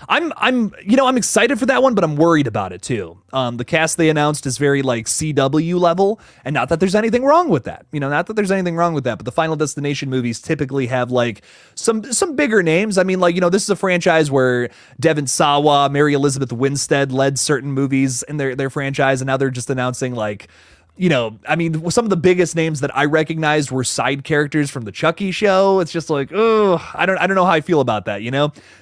Speaker 1: I'm excited for that one, but I'm worried about it too. The cast they announced is very like CW level, and not that there's anything wrong with that. But the Final Destination movies typically have like some bigger names. I mean, like, this is a franchise where Devon Sawa, Mary Elizabeth Winstead led certain movies in their franchise, and now they're just announcing like, some of the biggest names that I recognized were side characters from the Chucky show. It's just like, I don't know how I feel about that,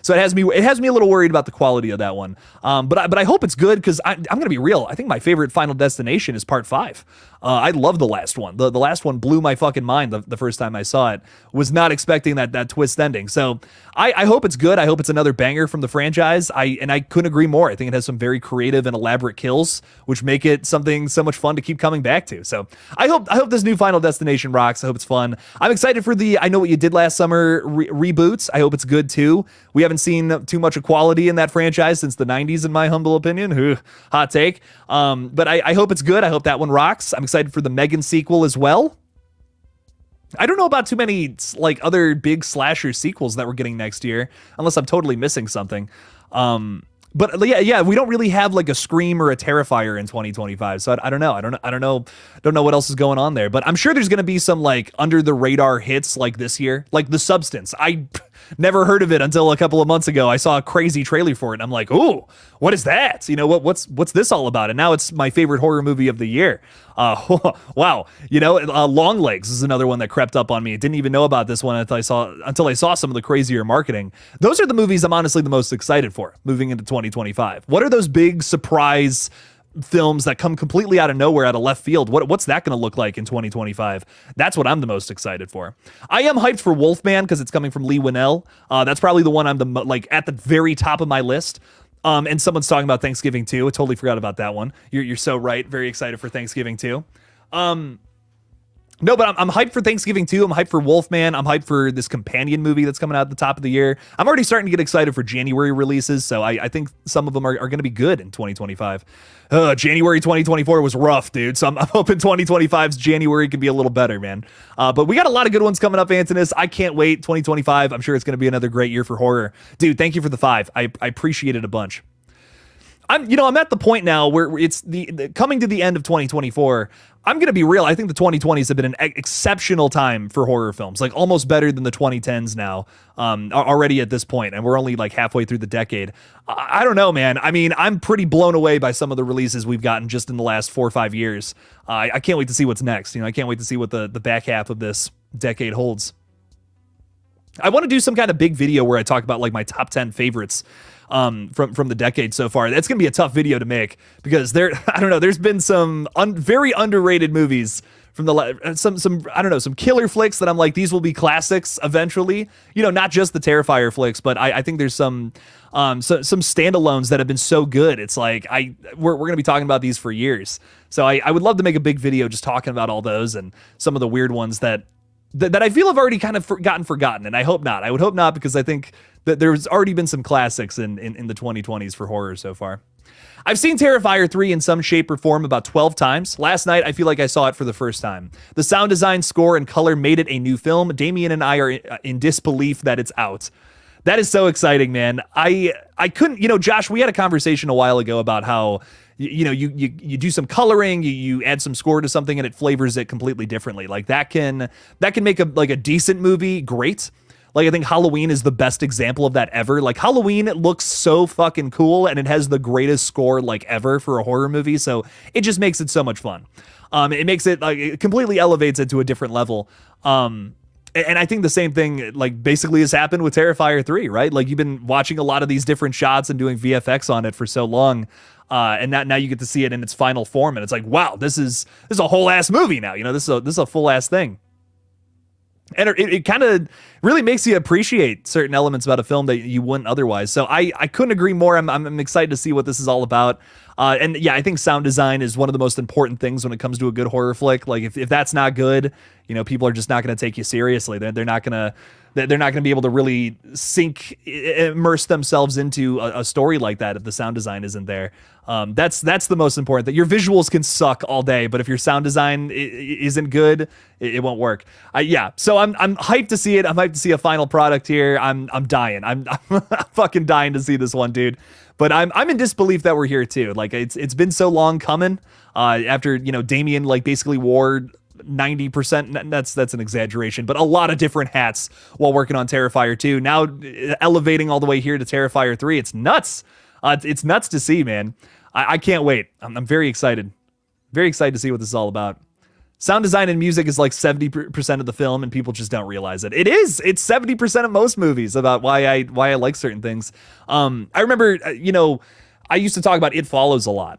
Speaker 1: So it has me a little worried about the quality of that one. But I hope it's good because I'm gonna be real. I think my favorite Final Destination is Part 5. I love the last one. The last one blew my fucking mind the first time I saw it. Was not expecting that twist ending. So I hope it's good. I hope it's another banger from the franchise. I couldn't agree more. I think it has some very creative and elaborate kills, which make it something so much fun to keep coming back to. So I hope this new Final Destination rocks. I hope it's fun. I'm excited for the I Know What You Did Last Summer reboots. I hope it's good too. We haven't seen too much equality in that franchise since the 90s, in my humble opinion. Hot take. But I hope it's good. I hope that one rocks. I'm excited for the Megan sequel as well. I don't know about too many like other big slasher sequels that we're getting next year, unless I'm totally missing something. But yeah, we don't really have like a Scream or a Terrifier in 2025, so I don't know. I don't know what else is going on there. But I'm sure there's gonna be some like under the radar hits like this year, like The Substance. I never heard of it until a couple of months ago. I saw a crazy trailer for it, and I'm like, ooh, what is that? What's this all about? And now it's my favorite horror movie of the year. Wow. Long Legs is another one that crept up on me. Didn't even know about this one until I saw some of the crazier marketing. Those are the movies I'm honestly the most excited for moving into 2025. What are those big surprise films that come completely out of nowhere, out of left field? What's that going to look like in 2025? That's what I'm the most excited for. I am hyped for Wolfman because it's coming from Lee Winnell. That's probably the one I'm at the very top of my list. And someone's talking about Thanksgiving too. I totally forgot about that one. You're so right. Very excited for Thanksgiving too. No, but I'm hyped for Thanksgiving too. I'm hyped for Wolfman. I'm hyped for this companion movie that's coming out at the top of the year. I'm already starting to get excited for January releases, so I think some of them are going to be good in 2025. January 2024 was rough, dude, so I'm hoping 2025's January can be a little better, man. But we got a lot of good ones coming up, Antonis. I can't wait. 2025, I'm sure it's going to be another great year for horror. Dude, thank you for the 5. I appreciate it a bunch. I'm at the point now where it's the coming to the end of 2024. I'm going to be real. I think the 2020s have been an exceptional time for horror films, like almost better than the 2010s now, already at this point, and we're only like halfway through the decade. I don't know, man. I mean, I'm pretty blown away by some of the releases we've gotten just in the last 4 or 5 years. I can't wait to see what's next. I can't wait to see what the back half of this decade holds. I want to do some kind of big video where I talk about like my top 10 favorites from the decade so far. That's gonna be a tough video to make because I don't know, there's been some very underrated movies from some killer flicks that I'm like, these will be classics eventually, not just the Terrifier flicks, but I think there's some standalones that have been so good. It's like we're gonna be talking about these for years, so I would love to make a big video just talking about all those and some of the weird ones that I feel have already kind of gotten forgotten, and I hope not. I would hope not, because I think that there's already been some classics in the 2020s for horror so far. I've seen Terrifier 3 in some shape or form about 12 times. Last night, I feel like I saw it for the first time. The sound design, score, and color made it a new film. Damien and I are in disbelief that it's out. That is so exciting, man. I couldn't, Josh, we had a conversation a while ago about how you do some coloring, you add some score to something, and it flavors it completely differently. Like that can make a decent movie great. Like I think Halloween is the best example of that ever. Like Halloween looks so fucking cool, and it has the greatest score like ever for a horror movie. So it just makes it so much fun. It makes it like, it completely elevates it to a different level. And I think the same thing like basically has happened with Terrifier 3, right? Like you've been watching a lot of these different shots and doing VFX on it for so long. And now you get to see it in its final form, and it's like, wow, this is a whole ass movie now. This is a full ass thing. And it kind of really makes you appreciate certain elements about a film that you wouldn't otherwise. So I couldn't agree more. I'm excited to see what this is all about. And yeah, I think sound design is one of the most important things when it comes to a good horror flick. Like if that's not good, people are just not going to take you seriously. They're not going to be able to really immerse themselves into a story like that if the sound design isn't there. That's the most important. That your visuals can suck all day, but if your sound design isn't good, it won't work. So I'm hyped to see it. I'm hyped to see a final product here. I'm dying. I'm fucking dying to see this one, dude. But I'm in disbelief that we're here too. Like it's been so long coming. After Damien like basically wore 90%, that's an exaggeration, but a lot of different hats while working on Terrifier 2. Now elevating all the way here to Terrifier 3. It's nuts. It's nuts to see, man. I can't wait. I'm very excited. Very excited to see what this is all about. Sound design and music is like 70% of the film, and people just don't realize it. It is. It's 70% of most movies about why I like certain things. I remember, I used to talk about It Follows a lot.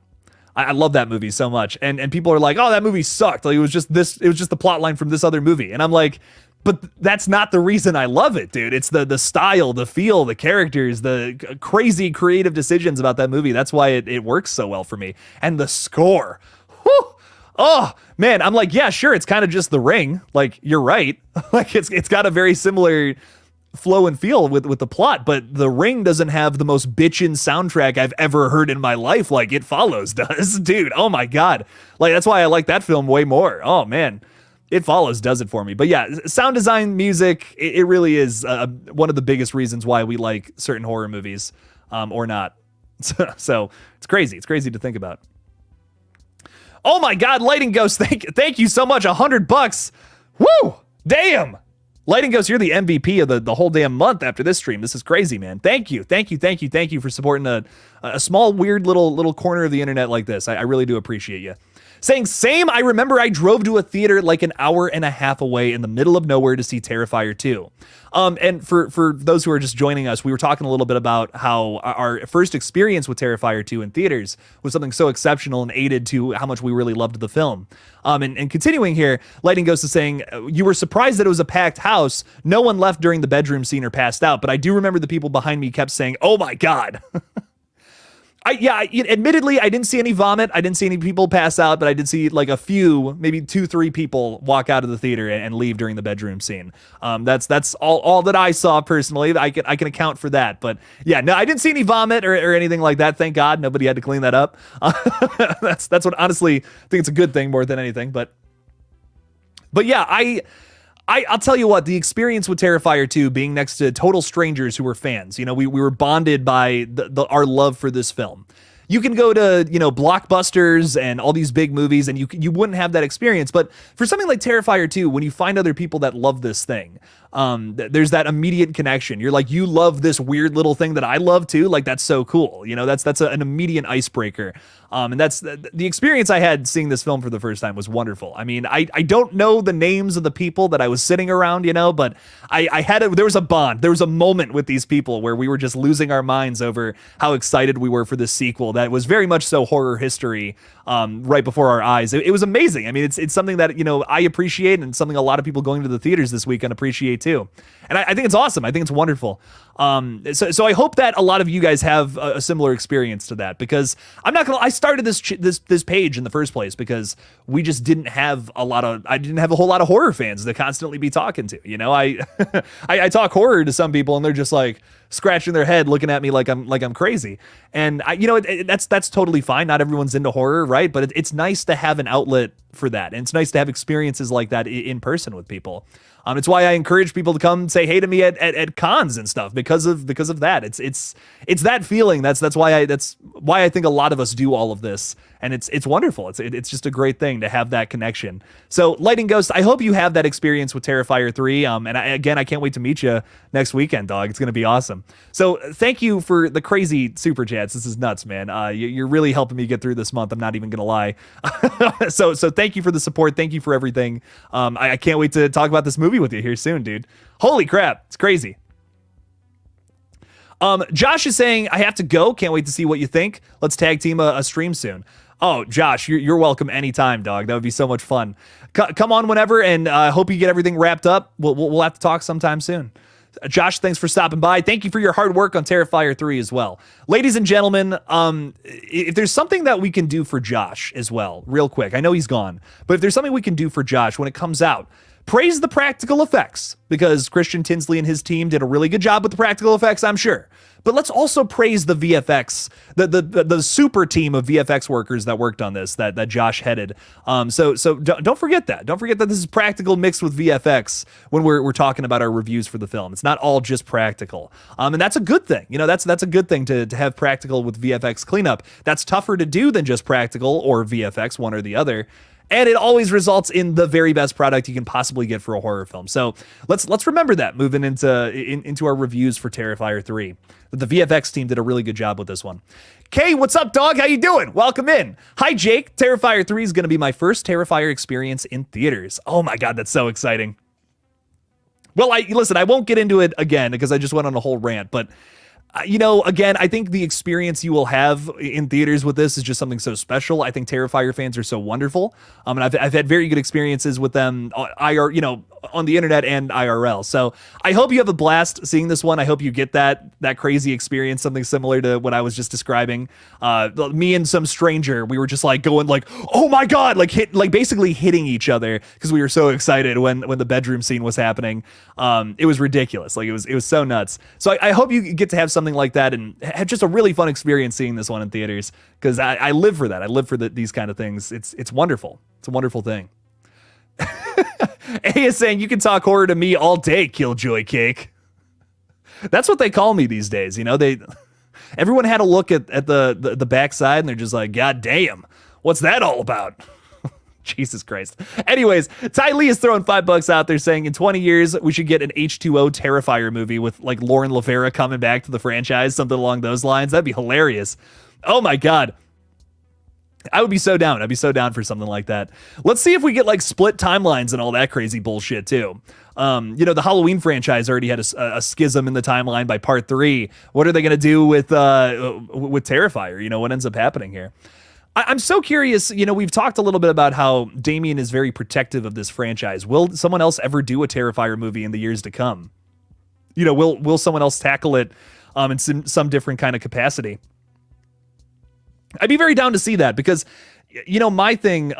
Speaker 1: I love that movie so much, and people are like, "Oh, that movie sucked. Like it was just the plot line from this other movie." And I'm like, but that's not the reason I love it, dude. It's the style, the feel, the characters, the crazy creative decisions about that movie. That's why it works so well for me. And the score. Whew. Oh, man. I'm like, yeah, sure. It's kind of just The Ring. Like, you're right. Like, it's got a very similar flow and feel with the plot, but The Ring doesn't have the most bitchin' soundtrack I've ever heard in my life like It Follows does. Dude, oh my God. Like, that's why I like that film way more. Oh, man. It Follows does it for me. But yeah, sound design, music, it really is one of the biggest reasons why we like certain horror movies or not. So it's crazy. It's crazy to think about. Oh my God, Lighting Ghost, thank you so much. $100. Woo! Damn! Lighting Ghost, you're the MVP of the whole damn month after this stream. This is crazy, man. Thank you for supporting a small, weird little corner of the internet like this. I really do appreciate you. Saying same, I remember I drove to a theater like an hour and a half away in the middle of nowhere to see Terrifier 2. And for those who are just joining us, we were talking a little bit about how our first experience with Terrifier 2 in theaters was something so exceptional and aided to how much we really loved the film. And continuing here, Lighting Ghost is saying, you were surprised that it was a packed house. No one left during the bedroom scene or passed out, but I do remember the people behind me kept saying, oh my God. Admittedly, I didn't see any vomit. I didn't see any people pass out, but I did see like a few, maybe 2-3 people walk out of the theater and leave during the bedroom scene. That's all that I saw personally. I can account for that, but yeah, no, I didn't see any vomit or anything like that. Thank God, nobody had to clean that up. That's what honestly I think it's a good thing more than anything. But yeah, I'll tell you what, the experience with Terrifier 2 being next to total strangers who were fans, we were bonded by our love for this film. you can go to, Blockbusters and all these big movies, and you wouldn't have that experience. But for something like Terrifier 2, when you find other people that love this thing, there's that immediate connection. You're like, you love this weird little thing that I love too. Like, that's so cool. That's an immediate icebreaker. And that's the experience I had seeing this film for the first time was wonderful. I mean, I don't know the names of the people that I was sitting around, but there was a bond. There was a moment with these people where we were just losing our minds over how excited we were for this sequel that was very much so horror history, right before our eyes. It was amazing. I mean, it's something that, I appreciate, and something a lot of people going to the theaters this weekend appreciate too. And I think it's awesome. I think it's wonderful. So I hope that a lot of you guys have a similar experience to that, because I started this page in the first place because we just didn't have I didn't have a whole lot of horror fans to constantly be talking to. I talk horror to some people and they're just like scratching their head, looking at me like I'm crazy. And that's totally fine. Not everyone's into horror, right? But it's nice to have an outlet for that, and it's nice to have experiences like that in person with people. It's why I encourage people to come say hey to me at cons and stuff because of that. It's that feeling. That's why I think a lot of us do all of this, and it's wonderful. It's just a great thing to have that connection. So Lightning Ghost, I hope you have that experience with Terrifier 3. And I can't wait to meet you next weekend, dog. It's gonna be awesome. So thank you for the crazy super chats. This is nuts, man. You're really helping me get through this month. I'm not even gonna lie. So thank you for the support. Thank you for everything. I can't wait to talk about this movie with you here soon, dude. Holy crap, it's crazy. Josh is saying, I have to go. Can't wait to see what you think. Let's tag team a stream soon. Oh, Josh, you're welcome anytime, dog. That would be so much fun. Come on whenever, and I hope you get everything wrapped up. We'll have to talk sometime soon. Josh, thanks for stopping by. Thank you for your hard work on Terrifier 3 as well. Ladies and gentlemen, if there's something that we can do for Josh as well, real quick, I know he's gone, but if there's something we can do for Josh when it comes out, praise the practical effects, because Christian Tinsley and his team did a really good job with the practical effects, I'm sure. But let's also praise the VFX, the super team of VFX workers that worked on this, that Josh headed. So don't forget that. Don't forget that this is practical mixed with VFX when we're talking about our reviews for the film. It's not all just practical. And that's a good thing. That's a good thing to have practical with VFX cleanup. That's tougher to do than just practical or VFX, one or the other. And it always results in the very best product you can possibly get for a horror film. So let's remember that moving into our reviews for Terrifier 3. The VFX team did a really good job with this one. Kay, what's up, dog? How you doing? Welcome in. Hi, Jake. Terrifier 3 is going to be my first Terrifier experience in theaters. Oh my God, that's so exciting. Well, listen, I won't get into it again because I just went on a whole rant, but again, I think the experience you will have in theaters with this is just something so special. I think Terrifier fans are so wonderful. And I've had very good experiences with them, on the internet and IRL. So I hope you have a blast seeing this one. I hope you get that crazy experience, something similar to what I was just describing. Me and some stranger, we were just like going like, oh my God, basically hitting each other because we were so excited when the bedroom scene was happening. It was ridiculous. Like it was so nuts. So I hope you get to have something like that and have just a really fun experience seeing this one in theaters, because I live for that. I live for these kind of things. It's wonderful. It's a wonderful thing. A is saying, you can talk horror to me all day, Killjoy Cake. That's what they call me these days. Everyone had a look at the backside and they're just like, God damn, what's that all about? Jesus Christ. Anyways, Ty Lee is throwing $5 out there saying in 20 years, we should get an H2O Terrifier movie with like Lauren Lavera coming back to the franchise, something along those lines. That'd be hilarious. Oh my God. I would be so down. I'd be so down for something like that. Let's see if we get like split timelines and all that crazy bullshit too. The Halloween franchise already had a schism in the timeline by part 3. What are they going to do with Terrifier? What ends up happening here? I'm so curious. We've talked a little bit about how Damien is very protective of this franchise. Will someone else ever do a Terrifier movie in the years to come? Will someone else tackle it in some different kind of capacity? I'd be very down to see that because, my thing,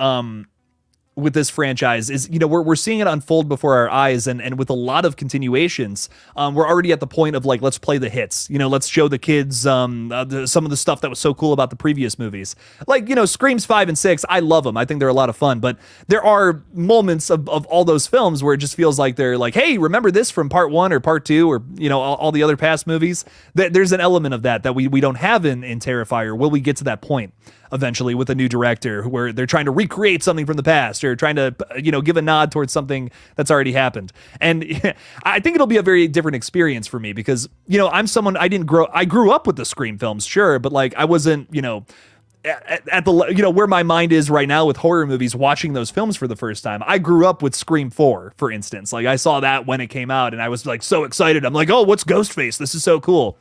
Speaker 1: with this franchise is, we're seeing it unfold before our eyes, and with a lot of continuations, we're already at the point of like, let's play the hits, let's show the kids some of the stuff that was so cool about the previous movies. Like, Screams 5 and 6, I love them. I think they're a lot of fun, but there are moments of all those films where it just feels like they're like, hey, remember this from part 1 or part 2 or, all the other past movies? There's an element of that we don't have in Terrifier. Will we get to that point eventually with a new director where they're trying to recreate something from the past or trying to, give a nod towards something that's already happened? And I think it'll be a very different experience for me because, I'm someone, I grew up with the Scream films, sure, but like I wasn't, at the, where my mind is right now with horror movies, watching those films for the first time. I grew up with Scream 4, for instance. Like I saw that when it came out and I was like so excited. I'm like, oh, what's Ghostface? This is so cool.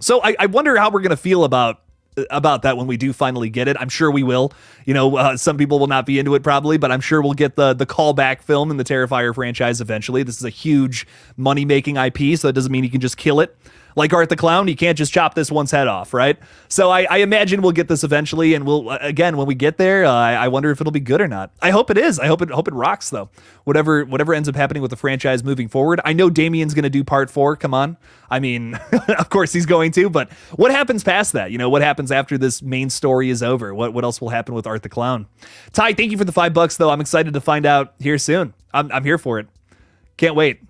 Speaker 1: So I wonder how we're going to feel about that when we do finally get it. I'm sure we will. Some people will not be into it probably, but I'm sure we'll get the callback film in the Terrifier franchise eventually. This is a huge money-making IP, so that doesn't mean you can just kill it. Like Art the Clown, you can't just chop this one's head off, right? So I imagine we'll get this eventually, and we'll, again, when we get there, I wonder if it'll be good or not. I hope it is. I hope it rocks, though. Whatever ends up happening with the franchise moving forward. I know Damien's going to do part 4. Come on. I mean, of course he's going to, but what happens past that? What happens after this main story is over? What else will happen with Art the Clown? Ty, thank you for the $5, though. I'm excited to find out here soon. I'm here for it. Can't wait.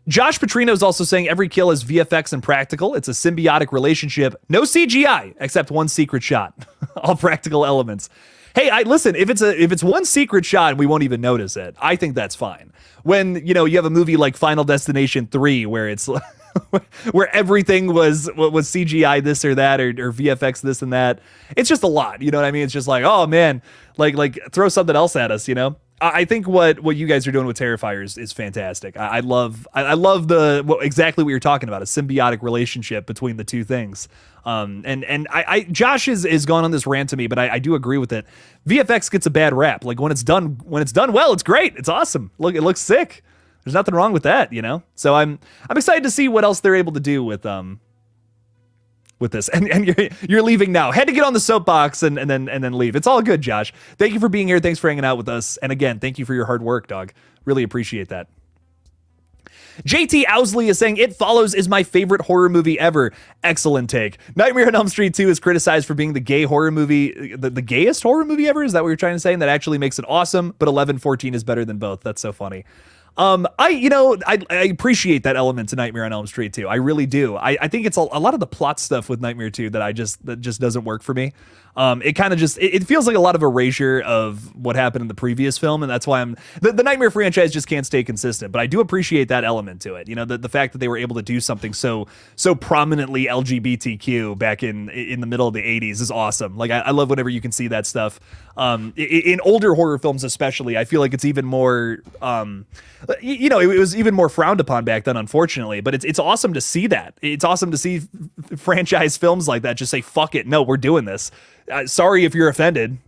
Speaker 1: Josh Petrino is also saying every kill is VFX and practical. It's a symbiotic relationship. No CGI, except one secret shot. All practical elements. Hey, listen, if it's one secret shot and we won't even notice it, I think that's fine. When, you have a movie like Final Destination 3 where it's where everything was CGI this or that or VFX this and that, it's just a lot. You know what I mean? It's just like, oh man, like throw something else at us, I think what you guys are doing with Terrifier is fantastic. I love exactly what you're talking about, a symbiotic relationship between the two things. And Josh is gone on this rant to me, but I do agree with it. VFX gets a bad rap. Like when it's done well, it's great. It's awesome. Look, it looks sick. There's nothing wrong with that, So I'm excited to see what else they're able to do with this. And you're leaving now. Had to get on the soapbox and then leave. It's all good, Josh. Thank you for being here. Thanks for hanging out with us. And again, thank you for your hard work, dog. Really appreciate that. JT Owsley is saying It Follows is my favorite horror movie ever. Excellent take. Nightmare on Elm Street 2 is criticized for being the gay horror movie, the gayest horror movie ever. Is that what you're trying to say? And that actually makes it awesome, but 11-14 is better than both. That's so funny. I appreciate that element to Nightmare on Elm Street 2. I really do. I think it's a lot of the plot stuff with Nightmare 2 that just doesn't work for me. It kind of just, it feels like a lot of erasure of what happened in the previous film, and that's why the Nightmare franchise just can't stay consistent, but I do appreciate that element to it. The fact that they were able to do something so prominently LGBTQ back in the middle of the 80s is awesome. Like, I love whenever you can see that stuff. In older horror films especially, I feel like it's even more, it was even more frowned upon back then, unfortunately, but it's awesome to see that. It's awesome to see franchise films like that just say, fuck it, no, we're doing this. Sorry if you're offended.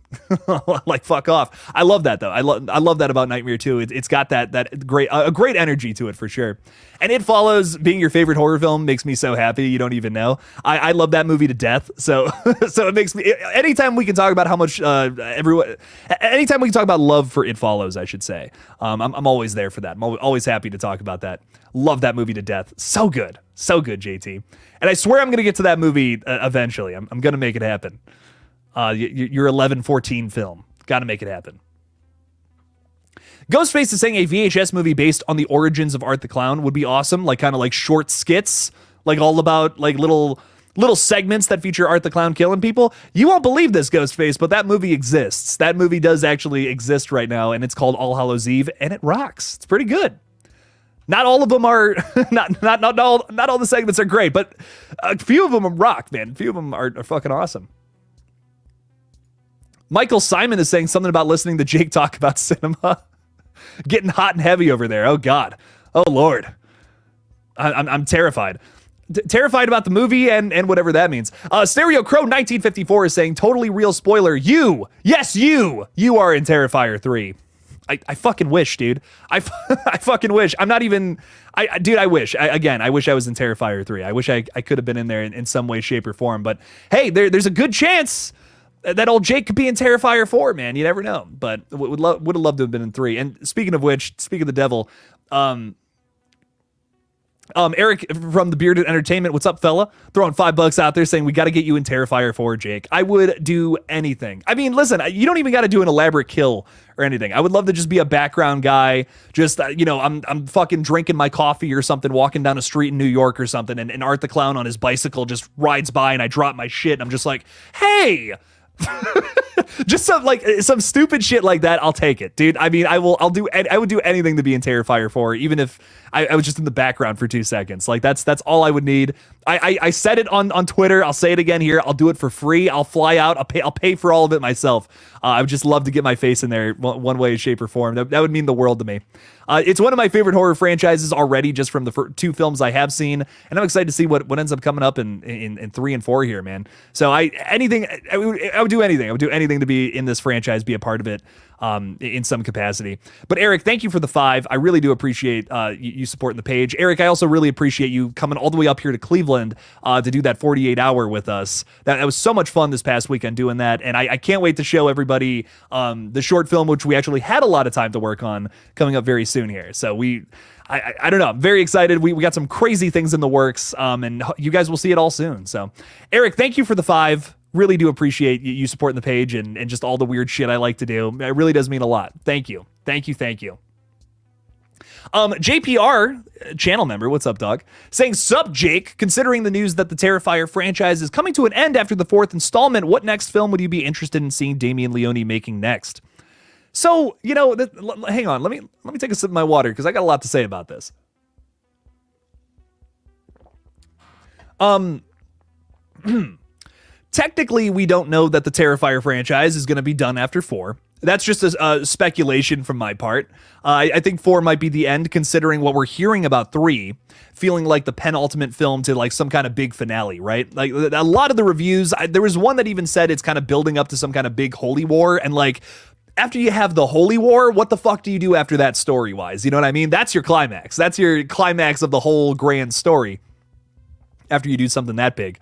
Speaker 1: Like, fuck off. I love that, though. I love that about Nightmare 2. It's got that great energy to it, for sure. And It Follows being your favorite horror film makes me so happy. You don't even know. I love that movie to death. So it makes me, anytime we can talk about how much anytime we can talk about love for It Follows, I should say, I'm always there for that. I'm always happy to talk about that. Love that movie to death. So good, JT. And I swear I'm going to get to that movie eventually. I'm going to make it happen. Your 11-14 film. Got to make it happen. Ghostface is saying a VHS movie based on the origins of Art the Clown would be awesome. Like kind of like short skits, like all about like little segments that feature Art the Clown killing people. You won't believe this, Ghostface, but that movie exists. That movie does actually exist right now, and it's called All Hallows Eve, and it rocks. It's pretty good. Not all of them are not all the segments are great, but a few of them rock, man. A few of them are fucking awesome. Michael Simon is saying something about listening to Jake talk about cinema. Getting hot and heavy over there. Oh, God. Oh, Lord. I'm terrified. Terrified about the movie and whatever that means. Stereo Crow 1954 is saying, totally real spoiler. You are in Terrifier 3. I fucking wish, dude. I fucking wish. I'm not even... I wish. I wish I was in Terrifier 3. I wish I could have been in there in some way, shape, or form. But, hey, there's a good chance... that old Jake could be in Terrifier 4, man. You never know. But would have loved to have been in 3. And speaking of which, speaking of the devil, Eric from the Bearded Entertainment, what's up, fella? Throwing $5 out there saying we got to get you in Terrifier 4, Jake. I would do anything. I mean, listen, you don't even got to do an elaborate kill or anything. I would love to just be a background guy. Just, I'm fucking drinking my coffee or something, walking down a street in New York or something, and Art the Clown on his bicycle just rides by and I drop my shit and I'm just like, hey, just some stupid shit like that. I'll take it, dude. I mean, I would do anything to be in Terrifier 4, even if I was just in the background for 2 seconds. Like that's all I would need. I said it on Twitter. I'll say it again here. I'll do it for free. I'll fly out. I'll pay for all of it myself. I would just love to get my face in there one way, shape, or form. That would mean the world to me. It's one of my favorite horror franchises already, just from the 2 films I have seen, and I'm excited to see what ends up coming up in 3 and 4 here, man. So I would do anything. I would do anything to be in this franchise, be a part of it. In some capacity. But Eric, thank you for the 5. I really do appreciate you supporting the page. Eric, I also really appreciate you coming all the way up here to Cleveland to do that 48-hour with us. That was so much fun this past weekend doing that, and I can't wait to show everybody the short film, which we actually had a lot of time to work on, coming up very soon here. So I don't know. I'm very excited. We got some crazy things in the works, and you guys will see it all soon. So, Eric, thank you for the 5. Really do appreciate you supporting the page and just all the weird shit I like to do. It really does mean a lot. Thank you. Thank you. Thank you. JPR, channel member, what's up, dog? Saying, sup, Jake, considering the news that the Terrifier franchise is coming to an end after the 4th installment, what next film would you be interested in seeing Damien Leone making next? So, hang on. Let me take a sip of my water because I got a lot to say about this. Technically, we don't know that the Terrifier franchise is going to be done after 4. That's just a speculation from my part. I think 4 might be the end, considering what we're hearing about 3, feeling like the penultimate film to like some kind of big finale, right? Like a lot of the reviews, there was one that even said it's kind of building up to some kind of big holy war, and like, after you have the holy war, what the fuck do you do after that story-wise? You know what I mean? That's your climax. That's your climax of the whole grand story after you do something that big.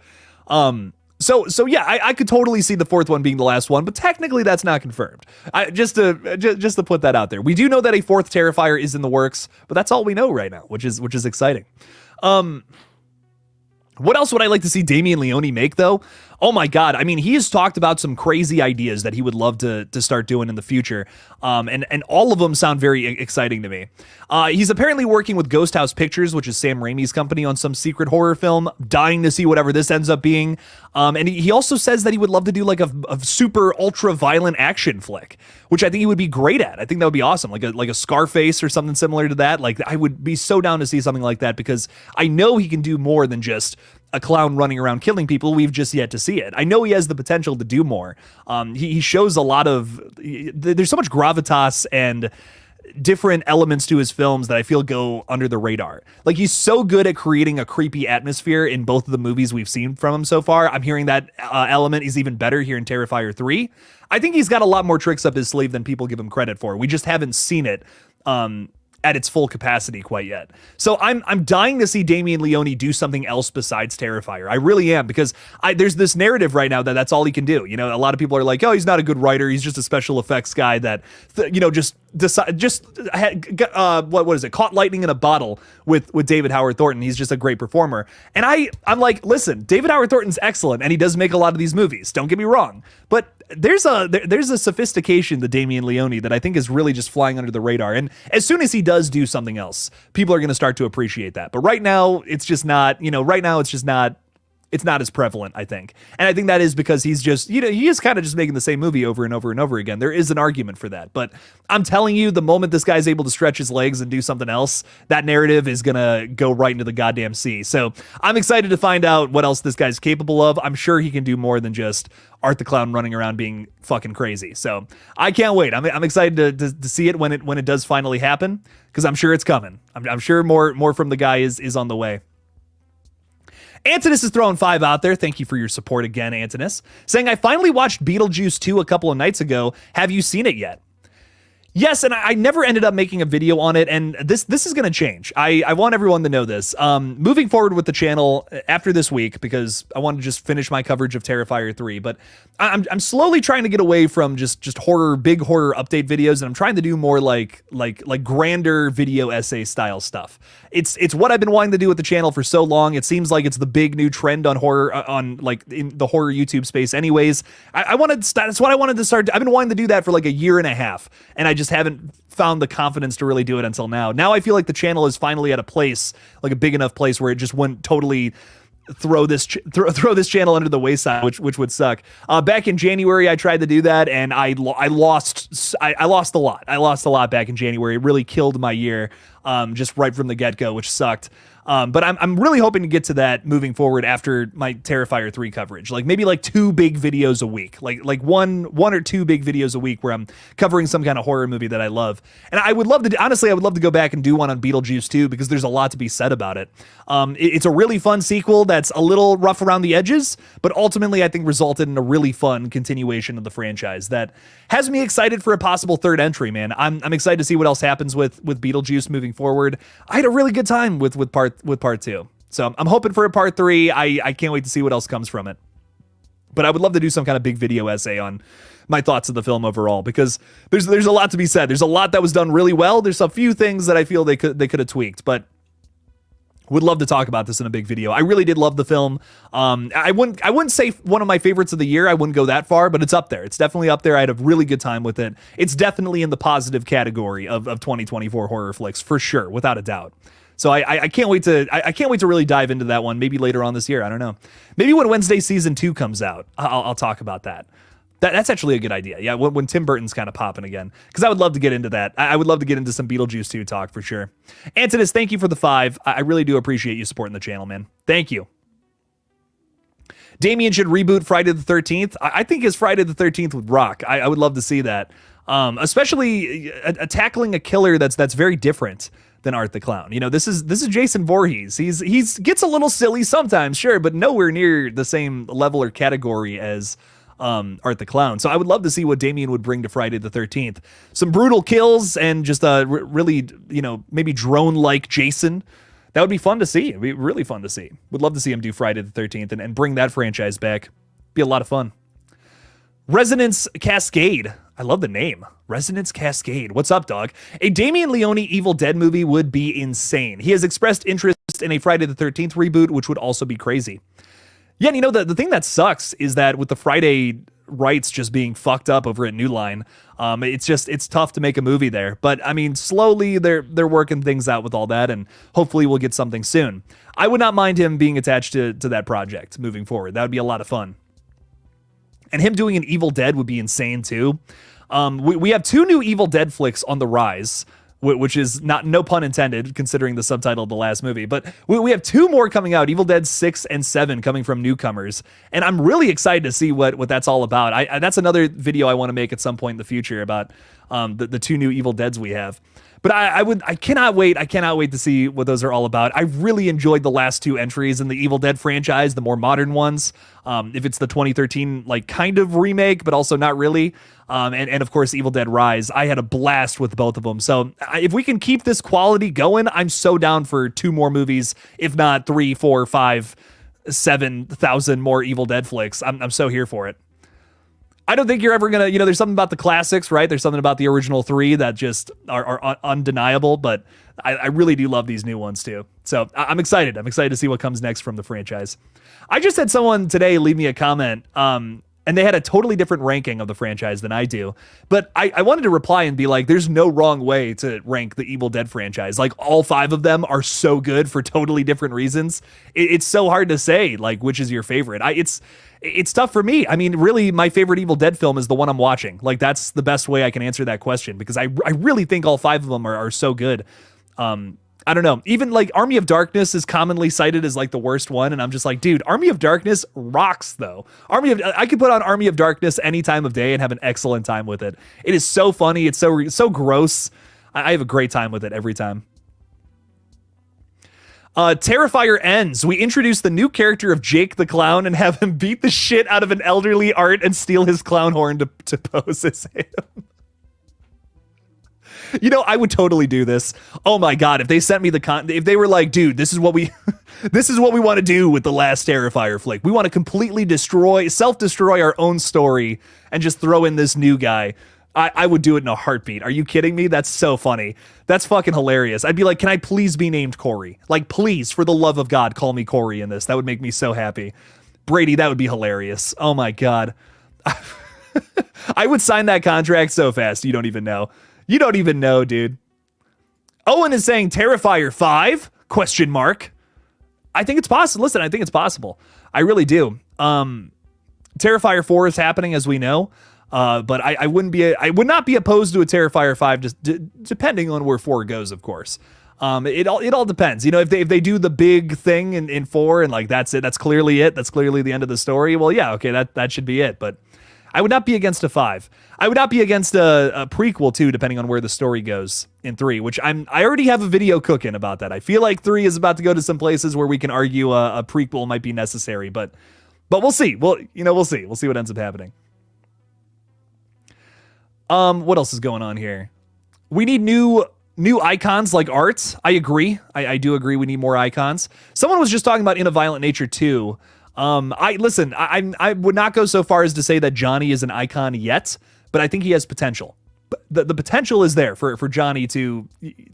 Speaker 1: So yeah, I could totally see the 4th one being the last one, but technically that's not confirmed. Just to put that out there, we do know that a 4th Terrifier is in the works, but that's all we know right now, which is exciting. What else would I like to see Damien Leone make, though? Oh my God. I mean, he has talked about some crazy ideas that he would love to start doing in the future. And all of them sound very exciting to me. He's apparently working with Ghost House Pictures, which is Sam Raimi's company, on some secret horror film. Dying to see whatever this ends up being. And he also says that he would love to do like a super ultra violent action flick, which I think he would be great at. I think that would be awesome. Like a Scarface or something similar to that. Like, I would be so down to see something like that, because I know he can do more than just a clown running around killing people. We've just yet to see it. I know he has the potential to do more. He shows a lot of, there's so much gravitas and different elements to his films that I feel go under the radar. Like, he's so good at creating a creepy atmosphere in both of the movies we've seen from him so far. I'm hearing that element is even better here in Terrifier 3. I think he's got a lot more tricks up his sleeve than people give him credit for. We just haven't seen it at its full capacity quite yet. So I'm dying to see Damien Leone do something else besides Terrifier. I really am, because there's this narrative right now that that's all he can do. You know, a lot of people are like, oh, he's not a good writer. He's just a special effects guy that, what is it? Caught lightning in a bottle with David Howard Thornton. He's just a great performer. And I'm like, listen, David Howard Thornton's excellent, and he does make a lot of these movies. Don't get me wrong, but there's a sophistication to Damien Leone that I think is really just flying under the radar. And as soon as he does do something else, people are going to start to appreciate that. But right now, it's just not, it's not as prevalent, I think. And I think that is because he's just, he is kind of just making the same movie over and over and over again. There is an argument for that. But I'm telling you, the moment this guy's able to stretch his legs and do something else, that narrative is going to go right into the goddamn sea. So I'm excited to find out what else this guy's capable of. I'm sure he can do more than just Art the Clown running around being fucking crazy. So I can't wait. I'm excited to see it when it does finally happen, because I'm sure it's coming. I'm sure more from the guy is on the way. Antinous is throwing 5 out there. Thank you for your support again, Antinous. Saying, I finally watched Beetlejuice 2 a couple of nights ago. Have you seen it yet? Yes, and I never ended up making a video on it, and this is going to change. I want everyone to know this. Moving forward with the channel after this week, because I want to just finish my coverage of Terrifier 3, but I'm slowly trying to get away from just big horror update videos, and I'm trying to do more like grander video essay style stuff. It's what I've been wanting to do with the channel for so long. It seems like it's the big new trend on horror, in the horror YouTube space anyways. That's what I wanted to start. I've been wanting to do that for like a year and a half, and I just haven't found the confidence to really do it until now. Now I feel like the channel is finally at a place, like a big enough place where it just wouldn't totally throw this channel under the wayside, which would suck. Back in January, I tried to do that, and I lost a lot. I lost a lot back in January. It really killed my year, just right from the get-go, which sucked. But I'm really hoping to get to that moving forward after my Terrifier 3 coverage. Like maybe like 2 big videos a week, like one or 2 big videos a week where I'm covering some kind of horror movie that I love. And I would love to, honestly, I would love to go back and do one on Beetlejuice too, because there's a lot to be said about it. It's a really fun sequel that's a little rough around the edges, but ultimately I think resulted in a really fun continuation of the franchise that has me excited for a possible 3rd entry, man. I'm excited to see what else happens with Beetlejuice moving forward. I had a really good time with part 2. So I'm hoping for a part 3. I can't wait to see what else comes from it. But I would love to do some kind of big video essay on my thoughts of the film overall, because there's a lot to be said. There's a lot that was done really well. There's a few things that I feel they could have tweaked, but would love to talk about this in a big video. I really did love the film. I wouldn't say one of my favorites of the year. I wouldn't go that far, but it's up there. It's definitely up there. I had a really good time with it. It's definitely in the positive category of 2024 horror flicks for sure, without a doubt. So I can't wait to really dive into that one. Maybe later on this year. I don't know. Maybe when Wednesday season 2 comes out, I'll talk about that. That's actually a good idea. Yeah, when Tim Burton's kind of popping again, because I would love to get into that. I would love to get into some Beetlejuice 2 talk for sure. Antonis, thank you for the 5. I really do appreciate you supporting the channel, man. Thank you. Damien should reboot Friday the 13th. I think his Friday the 13th would rock. I would love to see that, especially tackling a killer that's very different than Art the Clown. You know, this is Jason Voorhees. He's gets a little silly sometimes, sure, but nowhere near the same level or category as Art the Clown. So I would love to see what Damien would bring to Friday the 13th. Some brutal kills and just really, maybe drone-like Jason. That would be fun to see. It'd be really fun to see. Would love to see him do Friday the 13th and bring that franchise back. Be a lot of fun. Resonance Cascade. I love the name. Resonance Cascade. What's up, dog? A Damien Leone Evil Dead movie would be insane. He has expressed interest in a Friday the 13th reboot, which would also be crazy. Yeah, and the thing that sucks is that with the Friday rights just being fucked up over at New Line, it's tough to make a movie there. But I mean, slowly they're working things out with all that, and hopefully we'll get something soon. I would not mind him being attached to that project moving forward. That would be a lot of fun. And him doing an Evil Dead would be insane too. We have 2 new Evil Dead flicks on the rise, which is no pun intended, considering the subtitle of the last movie. But we have 2 more coming out, Evil Dead 6 and 7, coming from newcomers. And I'm really excited to see what that's all about. That's another video I want to make at some point in the future about the 2 new Evil Deads we have. But I cannot wait. I cannot wait to see what those are all about. I really enjoyed the last 2 entries in the Evil Dead franchise, the more modern ones. If it's the 2013 kind of remake, but also not really. And of course, Evil Dead Rise. I had a blast with both of them. So if we can keep this quality going, I'm so down for 2 more movies, if not 3, 4, 5, 7,000 more Evil Dead flicks. I'm so here for it. I don't think you're ever gonna, there's something about the classics, right? There's something about the original 3 that just are undeniable, but I really do love these new ones too. So I'm excited. I'm excited to see what comes next from the franchise. I just had someone today leave me a comment, and they had a totally different ranking of the franchise than I do. But I wanted to reply and be like, there's no wrong way to rank the Evil Dead franchise. All 5 of them are so good for totally different reasons. It's so hard to say, which is your favorite. It's tough for me. I mean, really, my favorite Evil Dead film is the one I'm watching. That's the best way I can answer that question, because I really think all 5 of them are so good. I don't know. Even Army of Darkness is commonly cited as the worst one, and I'm just like, dude, Army of Darkness rocks though. I could put on Army of Darkness any time of day and have an excellent time with it. It is so funny. It's so gross. I have a great time with it every time. Terrifier ends. We introduce the new character of Jake the Clown and have him beat the shit out of an elderly Art and steal his clown horn to pose as him. I would totally do this. Oh my God. If they sent me if they were like, dude, this is what we want to do with the last Terrifier flick. We want to completely self-destroy our own story and just throw in this new guy. I would do it in a heartbeat. Are you kidding me? That's so funny. That's fucking hilarious. I'd be like, can I please be named Corey? Like, please, for the love of God, call me Corey in this. That would make me so happy. Brady, that would be hilarious. Oh my God. I would sign that contract so fast. You don't even know. You don't even know, dude. Owen is saying Terrifier 5? ? I think it's possible. Listen, I think it's possible. I really do. Terrifier 4 is happening, as we know. But I would not be opposed to a Terrifier 5, just depending on where 4 goes, of course. It all depends. If they do the big thing in 4 and like that's it, that's clearly it. That's clearly the end of the story. Well, yeah, okay, that should be it. But I would not be against a 5. I would not be against a prequel too, depending on where the story goes in 3, which I already have a video cooking about that. I feel like 3 is about to go to some places where we can argue a prequel might be necessary, but we'll see. We'll see. We'll see what ends up happening. What else is going on here? We need new icons like art. I agree. I do agree. We need more icons. Someone was just talking about In a Violent Nature 2. I would not go so far as to say that Johnny is an icon yet, but I think he has potential. The potential is there for Johnny to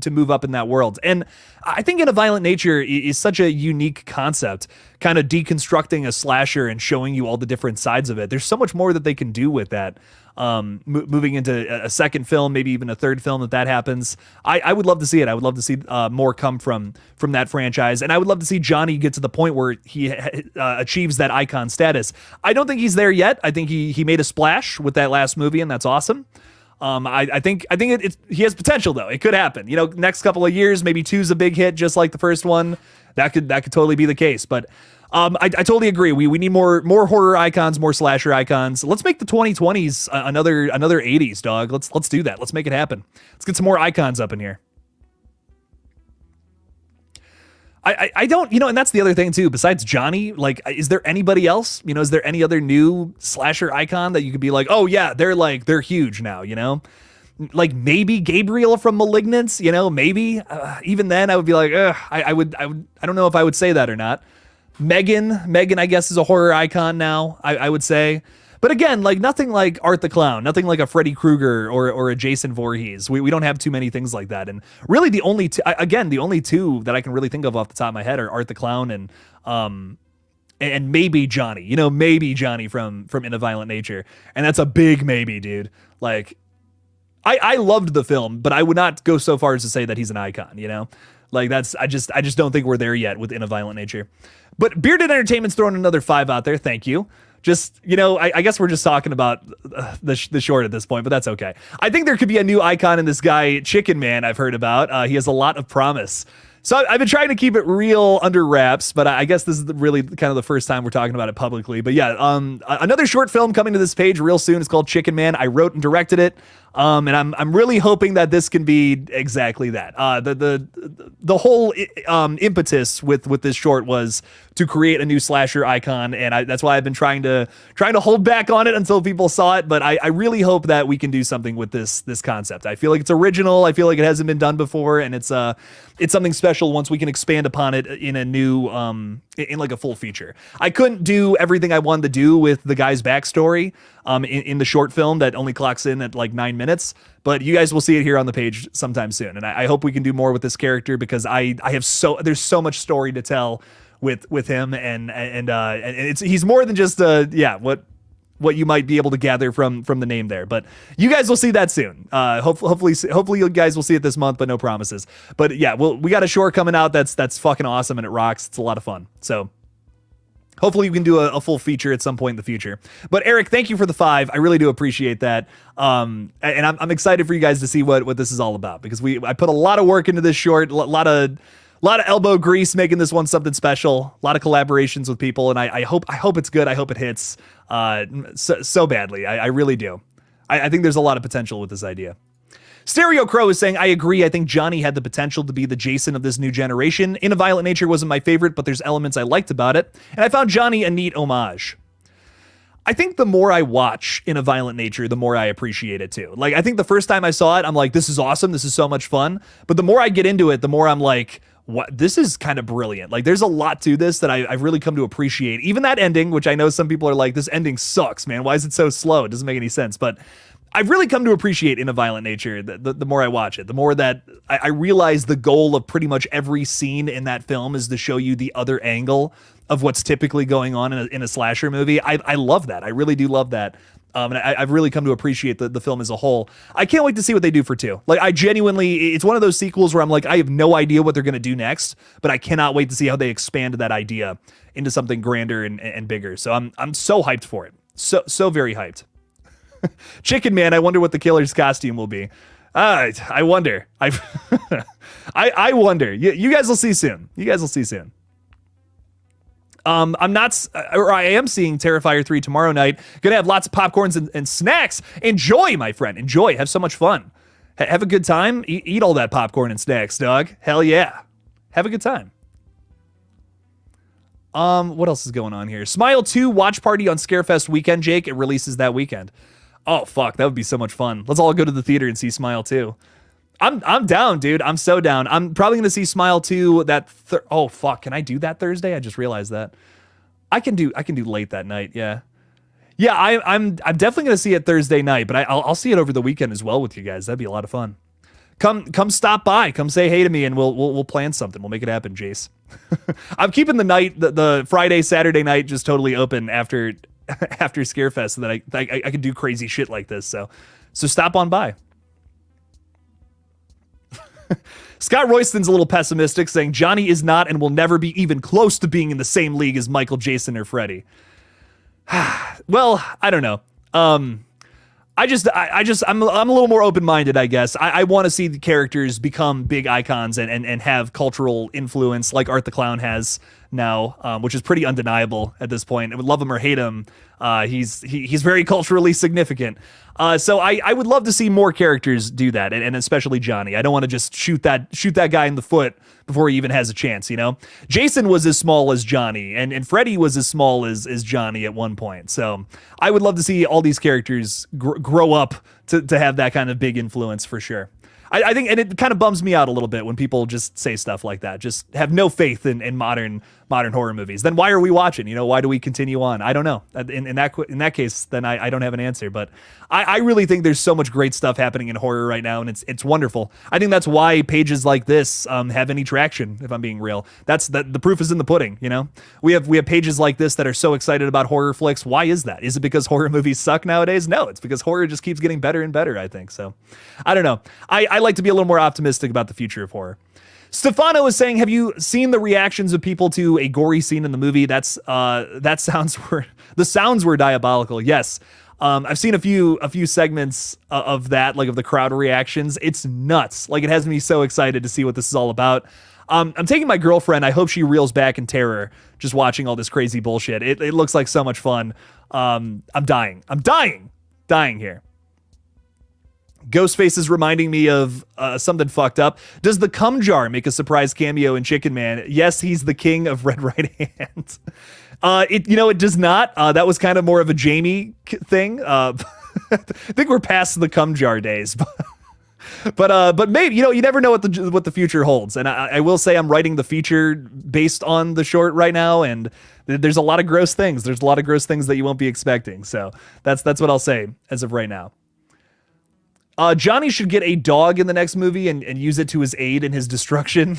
Speaker 1: move up in that world. And I think In a Violent Nature is such a unique concept, kind of deconstructing a slasher and showing you all the different sides of it. There's so much more that they can do with that. Moving into a second film, maybe even a third film that happens. I would love to see it. I would love to see more come from that franchise. And I would love to see Johnny get to the point where he achieves that icon status. I don't think he's there yet. I think he made a splash with that last movie, and that's awesome. I think he has potential though. It could happen. Next couple of years, maybe 2's a big hit, just like the first one. That could totally be the case. But I totally agree. We need more horror icons, more slasher icons. Let's make the 2020s another 80s, dog. Let's do that. Let's make it happen. Let's get some more icons up in here. I don't, and that's the other thing too. Besides Johnny, like, is there anybody else? Is there any other new slasher icon that you could be like, oh yeah, they're huge now, Like maybe Gabriel from Malignance, maybe. Even then I would be like, I don't know if I would say that or not. Megan, I guess, is a horror icon now, I would say. But again, like nothing like Art the Clown, nothing like a Freddy Krueger or a Jason Voorhees. We don't have too many things like that. And really the only two that I can really think of off the top of my head are Art the Clown and maybe Johnny, maybe Johnny from In a Violent Nature. And that's a big maybe, dude. Like, I loved the film, but I would not go so far as to say that he's an icon, Like I just don't think we're there yet with In a Violent Nature. But Bearded Entertainment's throwing another 5 out there. Thank you. Just, I guess we're just talking about the short at this point, but that's okay. I think there could be a new icon in this guy, Chicken Man, I've heard about. He has a lot of promise. So I've been trying to keep it real under wraps, but I guess this is really kind of the first time we're talking about it publicly. But yeah, another short film coming to this page real soon. It's called Chicken Man. I wrote and directed it. And I'm really hoping that this can be exactly that. The whole impetus with this short was to create a new slasher icon, and that's why I've been trying to hold back on it until people saw it. But I really hope that we can do something with this concept. I feel like it's original. I feel like it hasn't been done before, and it's something special once we can expand upon it in a new in like a full feature. I couldn't do everything I wanted to do with the guy's backstory in the short film that only clocks in at like 9 minutes, but you guys will see it here on the page sometime soon. And I hope we can do more with this character because there's so much story to tell with him, and he's more than just what you might be able to gather from the name there. But you guys will see that soon. Hopefully you guys will see it this month, but no promises. But yeah, we got a short coming out that's fucking awesome, and it rocks. It's a lot of fun. So hopefully we can do a full feature at some point in the future. But Eric, thank you for the 5. I really do appreciate that. And I'm excited for you guys to see what this is all about, because I put a lot of work into this short, a lot of elbow grease making this one something special, a lot of collaborations with people, and I hope it's good. I hope it hits so badly. I really do. I think there's a lot of potential with this idea. Stereo Crow is saying, I agree. I think Johnny had the potential to be the Jason of this new generation. In a Violent Nature wasn't my favorite, but there's elements I liked about it, and I found Johnny a neat homage. I think the more I watch In a Violent Nature, the more I appreciate it too. Like, I think the first time I saw it, I'm like, this is awesome. This is so much fun. But the more I get into it, the more I'm like, what? This is kind of brilliant. Like, there's a lot to this that I've really come to appreciate. Even that ending, which I know some people are like, this ending sucks, man. Why is it so slow? It doesn't make any sense. But I've really come to appreciate In a Violent Nature the more I watch it, the more that I realize the goal of pretty much every scene in that film is to show you the other angle of what's typically going on in a slasher movie. I love that. I really do love that. And I've really come to appreciate the film as a whole. I can't wait to see what they do for 2. Like, I genuinely, it's one of those sequels where I'm like, I have no idea what they're going to do next, but I cannot wait to see how they expand that idea into something grander and bigger. So I'm so hyped for it. So very hyped. Chicken Man, I wonder what the killer's costume will be. I wonder. I wonder. You guys will see soon. I am seeing Terrifier 3 tomorrow night. Gonna have lots of popcorns and snacks. Enjoy, my friend. Enjoy. Have so much fun. Have a good time. Eat all that popcorn and snacks, dog. Hell yeah. Have a good time. What else is going on here? Smile 2 watch party on Scarefest weekend, Jake. It releases that weekend. Oh, fuck. That would be so much fun. Let's all go to the theater and see Smile 2. I'm down, dude. I'm so down. I'm probably going to see Smile 2 that oh fuck, can I do that Thursday? I just realized that. I can do late that night. Yeah. Yeah, I'm definitely going to see it Thursday night, but I'll see it over the weekend as well with you guys. That'd be a lot of fun. Come stop by. Come say hey to me and we'll plan something. We'll make it happen, Jace. I'm keeping the night the Friday, Saturday night just totally open after Scarefest so that I can do crazy shit like this. So stop on by. Scott Royston's a little pessimistic, saying Johnny is not and will never be even close to being in the same league as Michael, Jason, or Freddy. Well, I don't know. I'm a little more open-minded, I guess. I want to see the characters become big icons and have cultural influence like Art the Clown has now, which is pretty undeniable at this point. I would love him or hate him. He's very culturally significant. So I would love to see more characters do that, and especially Johnny. I don't want to just shoot that guy in the foot before he even has a chance, you know? Jason was as small as Johnny, and Freddy was as small as Johnny at one point. So I would love to see all these characters grow up to have that kind of big influence for sure. I think, and it kind of bums me out a little bit when people just say stuff like that, just have no faith in modern horror movies. Then why are we watching? You know, why do we continue on? I don't know. In that case, then I don't have an answer. But I really think there's so much great stuff happening in horror right now, and it's wonderful. I think that's why pages like this have any traction. If I'm being real, the proof is in the pudding. You know, we have pages like this that are so excited about horror flicks. Why is that? Is it because horror movies suck nowadays? No, it's because horror just keeps getting better and better. I think so. I don't know. I like to be a little more optimistic about the future of horror. Stefano is saying, have you seen the reactions of people to a gory scene in the movie? The sounds were diabolical. Yes. I've seen a few segments of that, like of the crowd reactions. It's nuts. Like, it has me so excited to see what this is all about. I'm taking my girlfriend. I hope she reels back in terror just watching all this crazy bullshit. It looks like so much fun. I'm dying here. Ghostface is reminding me of something fucked up. Does the cum jar make a surprise cameo in Chicken Man? Yes, he's the king of Red Right Hand. It does not. That was kind of more of a Jamie thing. I think we're past the cum jar days. But maybe, you never know what the future holds. And I will say I'm writing the feature based on the short right now, and there's a lot of gross things. There's a lot of gross things that you won't be expecting. So that's what I'll say as of right now. Johnny should get a dog in the next movie and use it to his aid in his destruction.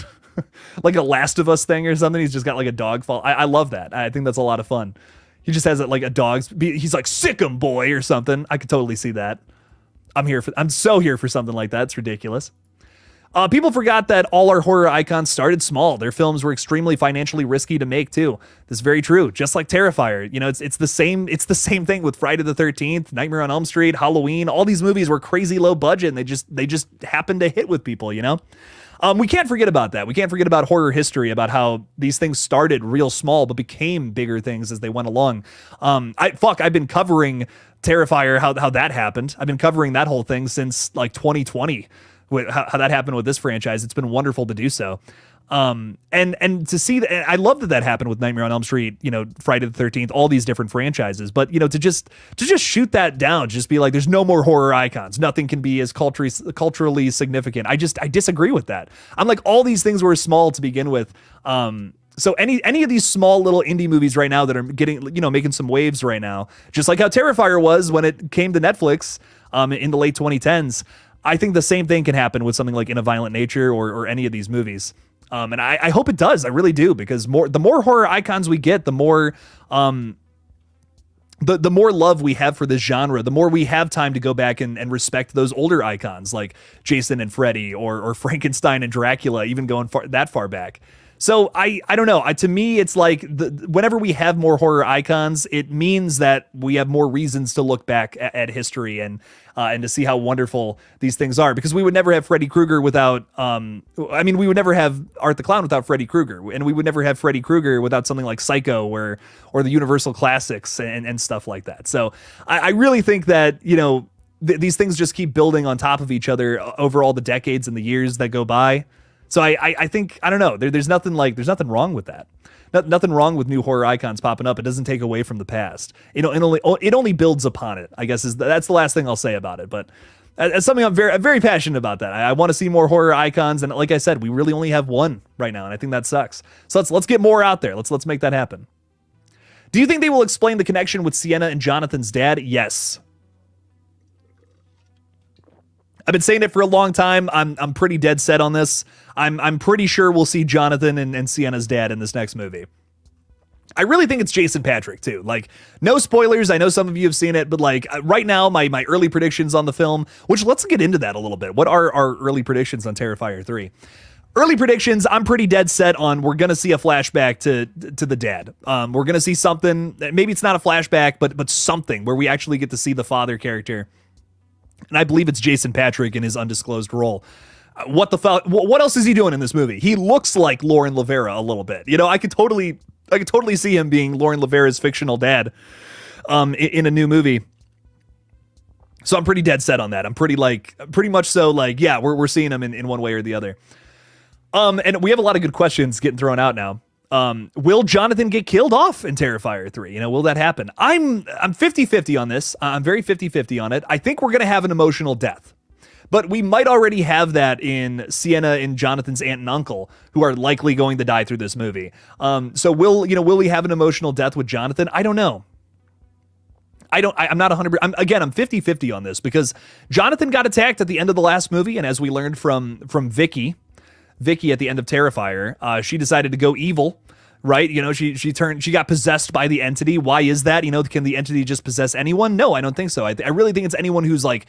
Speaker 1: Like a Last of Us thing or something. He's just got like a dog fall. I love that. I think that's a lot of fun. He just has it like a dog's. He's like, sick 'em, boy, or something. I could totally see that. I'm so here for something like that. It's ridiculous. People forgot that all our horror icons started small. Their films were extremely financially risky to make too. This is very true. Just like Terrifier, it's the same thing with Friday the 13th, Nightmare on Elm Street, Halloween. All these movies were crazy low budget, and they just happened to hit with people. We can't forget about that. We can't forget about horror history, about how these things started real small but became bigger things as they went along. I've been covering Terrifier, how that happened. I've been covering that whole thing since like 2020. How that happened with this franchise. It's been wonderful to do so. And to see that, I love that happened with Nightmare on Elm Street, Friday the 13th, all these different franchises. But to just shoot that down, just be like, there's no more horror icons. Nothing can be as culturally significant. I disagree with that. I'm like, all these things were small to begin with. So any of these small little indie movies right now that are getting, making some waves right now, just like how Terrifier was when it came to Netflix in the late 2010s, I think the same thing can happen with something like In a Violent Nature or any of these movies. And I hope it does. I really do, because the more horror icons we get, the more the more love we have for this genre, the more we have time to go back and respect those older icons like Jason and Freddy or Frankenstein and Dracula, even going that far back. So I don't know. To me, it's like whenever we have more horror icons, it means that we have more reasons to look back at history and to see how wonderful these things are. Because we would never have Freddy Krueger without, we would never have Art the Clown without Freddy Krueger, and we would never have Freddy Krueger without something like Psycho or the Universal classics and stuff like that. So I really think that these things just keep building on top of each other over all the decades and the years that go by. So I think, I don't know, there's nothing wrong with that. Nothing wrong with new horror icons popping up. It doesn't take away from the past. It only builds upon it, I guess. That's the last thing I'll say about it. But it's something I'm very passionate about that. I want to see more horror icons. And like I said, we really only have one right now. And I think that sucks. So let's get more out there. Let's make that happen. Do you think they will explain the connection with Sienna and Jonathan's dad? Yes. I've been saying it for a long time. I'm pretty dead set on this. I'm pretty sure we'll see Jonathan and Sienna's dad in this next movie. I really think it's Jason Patric too. Like, no spoilers. I know some of you have seen it, but like right now, my early predictions on the film, which let's get into that a little bit. What are our early predictions on Terrifier 3? Early predictions, I'm pretty dead set on we're going to see a flashback to the dad. We're going to see something, maybe it's not a flashback, but something where we actually get to see the father character. And I believe it's Jason Patric in his undisclosed role. What else is he doing in this movie? He looks like Lauren Lavera a little bit. I could totally see him being Lauren Lavera's fictional dad in a new movie. So I'm pretty dead set on that. I'm pretty much so like, yeah, we're seeing him in one way or the other. And we have a lot of good questions getting thrown out now. Will Jonathan get killed off in Terrifier 3? Will that happen? I'm 50-50 on this. I'm very 50-50 on it. I think we're going to have an emotional death. But we might already have that in Sienna and Jonathan's aunt and uncle, who are likely going to die through this movie. So will we have an emotional death with Jonathan? I don't know. I'm not 100%. I'm 50-50 on this, because Jonathan got attacked at the end of the last movie. And as we learned from Vicky at the end of Terrifier, she decided to go evil, right? She got possessed by the entity. Why is that? Can the entity just possess anyone? No, I don't think so. I really think it's anyone who's like,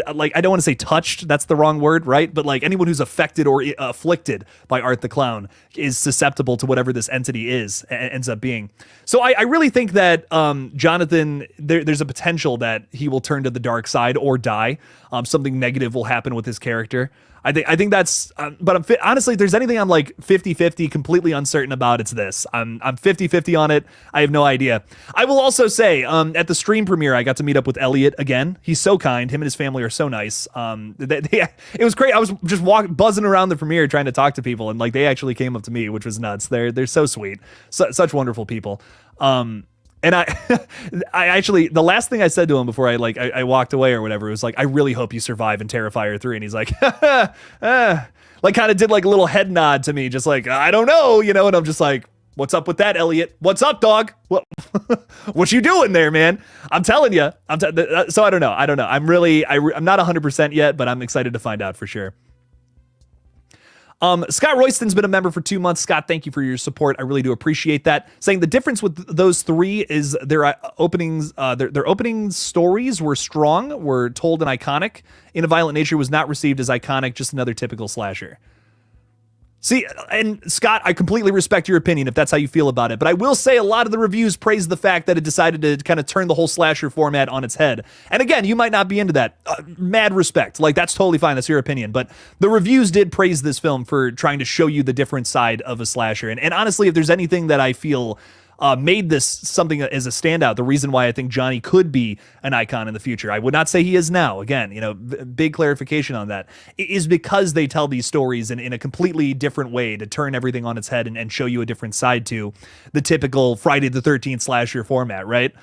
Speaker 1: I don't want to say touched, that's the wrong word, right? But like anyone who's affected or afflicted by Art the Clown is susceptible to whatever this entity ends up being. So I really think that Jonathan, there's a potential that he will turn to the dark side or die. Something negative will happen with his character. I think that's, but honestly, if there's anything I'm like 50-50, completely uncertain about, it's this. I'm 50-50 on it. I have no idea. I will also say, at the stream premiere, I got to meet up with Elliot again. He's so kind. Him and his family are so nice. It was great. I was just buzzing around the premiere trying to talk to people, and like they actually came up to me, which was nuts. They're so sweet, such wonderful people. And I actually, the last thing I said to him before I walked away or whatever, was like, I really hope you survive in Terrifier 3. And he's like, like kind of did like a little head nod to me, just like, I don't know, and I'm just like, what's up with that, Elliot? What's up, dog? What you doing there, man? I'm telling you. So I don't know. I'm not 100% yet, but I'm excited to find out for sure. Scott Royston's been a member for 2 months. Scott, thank you for your support. I really do appreciate that. Saying the difference with those three is their openings, their opening stories were strong, were told and iconic. In a Violent Nature was not received as iconic, just another typical slasher. See, and Scott, I completely respect your opinion if that's how you feel about it, but I will say a lot of the reviews praise the fact that it decided to kind of turn the whole slasher format on its head. And again, you might not be into that. Mad respect. Like, that's totally fine. That's your opinion. But the reviews did praise this film for trying to show you the different side of a slasher. And honestly, if there's anything that I feel made this something as a standout. The reason why I think Johnny could be an icon in the future. I would not say he is now. Again, big clarification on that, is because they tell these stories in a completely different way to turn everything on its head and show you a different side to the typical Friday the 13th slasher format, right?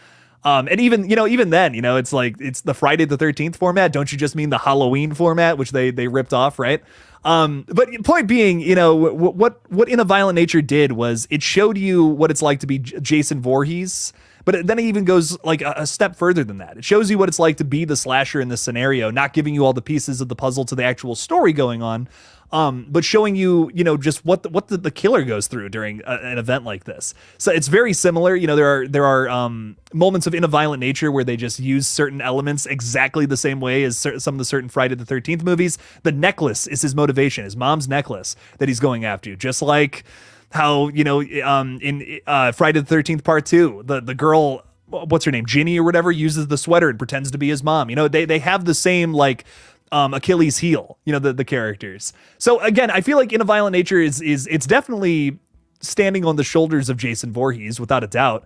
Speaker 1: And even then, it's like, it's the Friday the 13th format. Don't you just mean the Halloween format, which they ripped off, right? But point being, what In a Violent Nature did was it showed you what it's like to be Jason Voorhees, but then it even goes like a step further than that. It shows you what it's like to be the slasher in this scenario, not giving you all the pieces of the puzzle to the actual story going on, but showing you, just what the killer goes through during an event like this. So it's very similar. There are moments of In a Violent Nature where they just use certain elements exactly the same way as some of the certain Friday the 13th movies. The necklace is his motivation, his mom's necklace that he's going after, just like how, in Friday the 13th Part 2, the girl, what's her name, Ginny or whatever, uses the sweater and pretends to be his mom. They have the same, like, Achilles heel, the characters. So again, I feel like In a Violent Nature is it's definitely standing on the shoulders of Jason Voorhees without a doubt.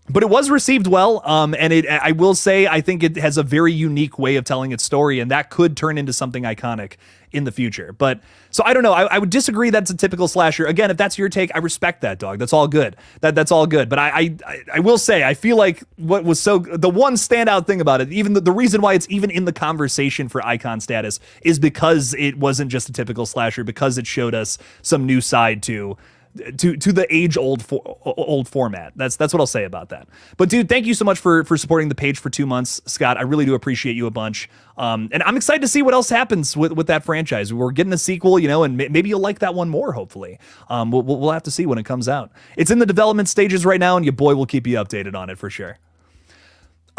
Speaker 1: But it was received well, and I will say I think it has a very unique way of telling its story, and that could turn into something iconic in the future. But so I don't know. I would disagree that's a typical slasher. Again, if that's your take, I respect that, dog. That's all good. That's all good. But I will say I feel like what was the one standout thing about it, even the reason why it's even in the conversation for icon status, is because it wasn't just a typical slasher, because it showed us some new side to the age-old format. That's what I'll say about that. But dude, thank you so much for supporting the page for 2 months, Scott. I really do appreciate you a bunch. And I'm excited to see what else happens with that franchise. We're getting a sequel, and maybe you'll like that one more, hopefully. We'll have to see when it comes out. It's in the development stages right now, and your boy will keep you updated on it for sure.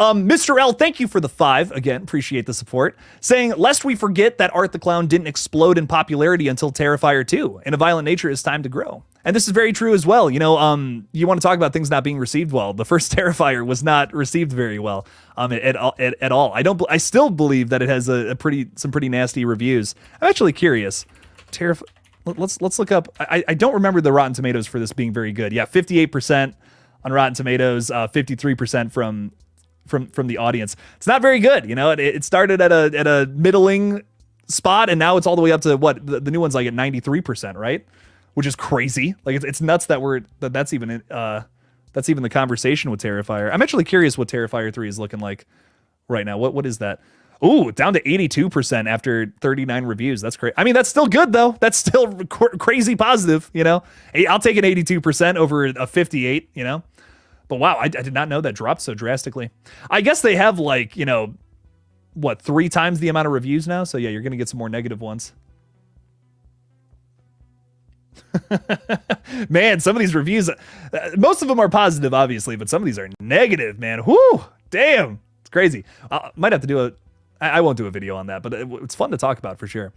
Speaker 1: Mr. L, thank you for the 5. Again, appreciate the support. Saying, lest we forget that Art the Clown didn't explode in popularity until Terrifier 2. In a Violent Nature is time to grow. And this is very true as well. You want to talk about things not being received well. The first Terrifier was not received very well at all. I still believe that it has some pretty nasty reviews. I'm actually curious. Let's look up. I don't remember the Rotten Tomatoes for this being very good. Yeah, 58% on Rotten Tomatoes, 53% from the audience. It's not very good. It started at a middling spot, and now it's all the way up to what the new one's like at 93%, right? Which is crazy. Like it's nuts that's even the conversation with Terrifier. I'm actually curious what Terrifier 3 is looking like right now. What is that? Ooh, down to 82% after 39 reviews. That's crazy. I mean, that's still good though. That's still crazy positive. I'll take an 82% over a 58. But wow, I did not know that dropped so drastically. I guess they have 3 times the amount of reviews now. So yeah, you're gonna get some more negative ones. Man, some of these reviews, most of them are positive, obviously, but some of these are negative, man. Whoo, damn, it's crazy. Might have to I won't do a video on that, but it's fun to talk about for sure.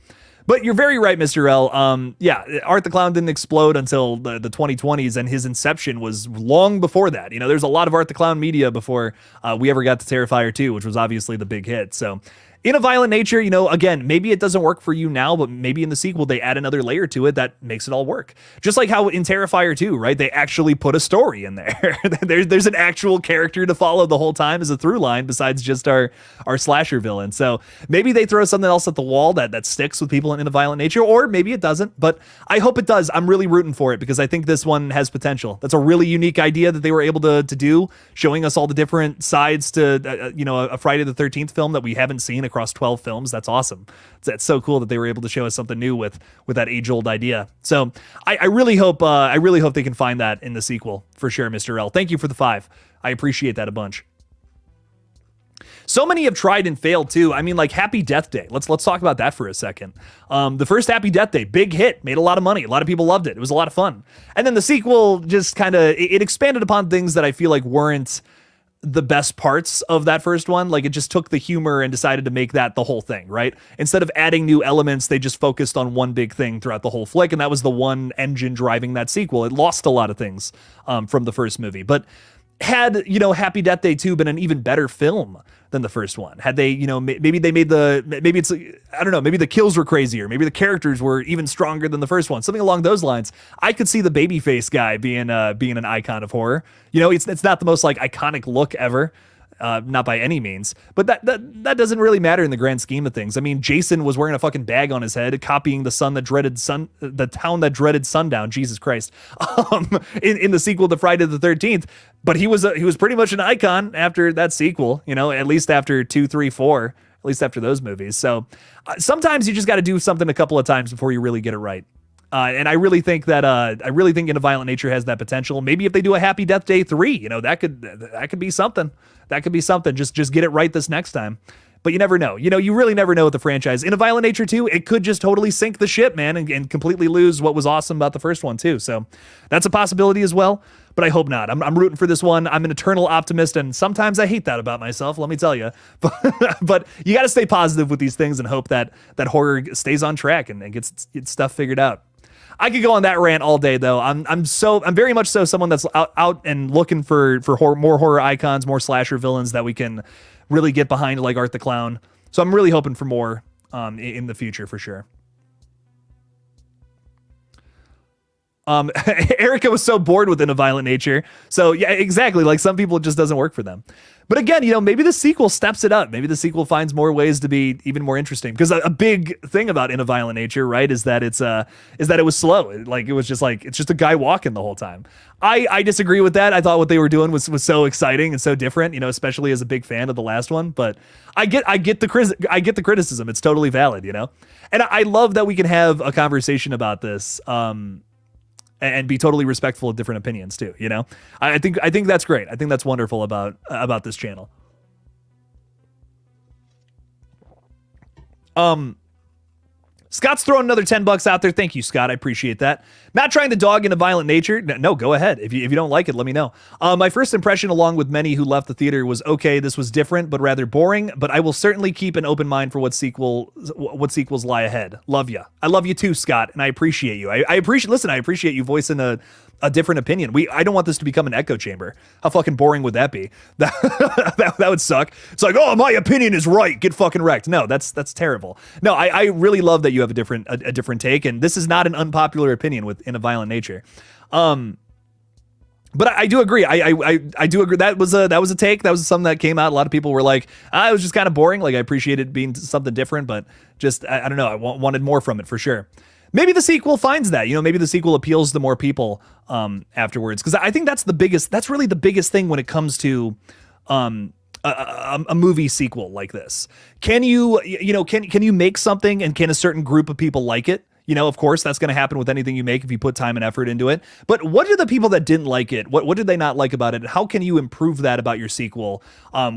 Speaker 1: But you're very right, Mr. L. Yeah, Art the Clown didn't explode until the 2020s, and his inception was long before that. There's a lot of Art the Clown media before we ever got to Terrifier 2, which was obviously the big hit. So In a Violent Nature, again, maybe it doesn't work for you now, but maybe in the sequel they add another layer to it that makes it all work. Just like how in Terrifier 2, right? They actually put a story in there. There's an actual character to follow the whole time as a through line besides just our slasher villain. So maybe they throw something else at the wall that sticks with people in a Violent Nature, or maybe it doesn't, but I hope it does. I'm really rooting for it because I think this one has potential. That's a really unique idea that they were able to do, showing us all the different sides to, a Friday the 13th film that we haven't seen across 12 films. That's awesome. It's so cool that they were able to show us something new with that age-old idea. So I really hope they can find that in the sequel for sure, Mr. L. Thank you for the 5. I appreciate that a bunch. So many have tried and failed too. I mean, like Happy Death Day. Let's talk about that for a second. The first Happy Death Day, big hit, made a lot of money. A lot of people loved it. It was a lot of fun. And then the sequel just kind of it expanded upon things that I feel like weren't the best parts of that first one. Like it just took the humor and decided to make that the whole thing, right? Instead of adding new elements, they just focused on one big thing throughout the whole flick, and that was the one engine driving that sequel. It lost a lot of things from the first movie, but had, Happy Death Day 2 been an even better film than the first one, had they, maybe they made maybe it's, I don't know, maybe the kills were crazier, maybe the characters were even stronger than the first one, something along those lines, I could see the babyface guy being an icon of horror. It's not the most like iconic look ever. Not by any means, but that doesn't really matter in the grand scheme of things. I mean, Jason was wearing a fucking bag on his head, copying the town that dreaded sundown. Jesus Christ, in the sequel to Friday the 13th. But he was pretty much an icon after that sequel. At least after 2, 3, 4, at least after those movies. So sometimes you just got to do something a couple of times before you really get it right. And I really think that In a Violent Nature has that potential. Maybe if they do a Happy Death Day 3, that could be something. That could be something. Just get it right this next time. But you never know. You really never know with the franchise. In a Violent Nature 2, it could just totally sink the ship, man, and completely lose what was awesome about the first one too. So that's a possibility as well. But I hope not. I'm rooting for this one. I'm an eternal optimist, and sometimes I hate that about myself, let me tell you. But you got to stay positive with these things and hope that horror stays on track and gets stuff figured out. I could go on that rant all day, though. I'm very much so someone that's out and looking for more horror icons, more slasher villains that we can really get behind, like Art the Clown. So I'm really hoping for more in the future for sure. Erica was so bored with In a Violent Nature. So yeah, exactly. Like some people, it just doesn't work for them. But again, maybe the sequel steps it up. Maybe the sequel finds more ways to be even more interesting. Because a big thing about In a Violent Nature, right, is that it was slow. It's just a guy walking the whole time. I disagree with that. I thought what they were doing was so exciting and so different, especially as a big fan of the last one. But I get the criticism. It's totally valid, And I love that we can have a conversation about this. And be totally respectful of different opinions too. I think that's great. I think that's wonderful about this channel. Scott's throwing another $10 out there. Thank you, Scott. I appreciate that. Not trying to dog In a Violent Nature. No, go ahead. If you don't like it, let me know. My first impression, along with many who left the theater, was okay. This was different, but rather boring. But I will certainly keep an open mind for what sequels lie ahead. Love ya. I love you too, Scott, and I appreciate you. I appreciate you voicing a different opinion. I don't want this to become an echo chamber. How fucking boring would that be? That would suck. It's like, oh, my opinion is right. Get fucking wrecked. No, that's terrible. No, I really love that you have a different take, and this is not an unpopular opinion with In a Violent Nature. But I do agree. I do agree. That was a take. That was something that came out. A lot of people were like, it was just kind of boring. Like I appreciated it being something different, but just I don't know. I wanted more from it for sure. Maybe the sequel finds that, maybe the sequel appeals to more people afterwards. Because I think that's really the biggest thing when it comes to a movie sequel like this. Can you make something, and can a certain group of people like it? Of course, that's going to happen with anything you make if you put time and effort into it. But what do the people that didn't like it? What did they not like about it? How can you improve that about your sequel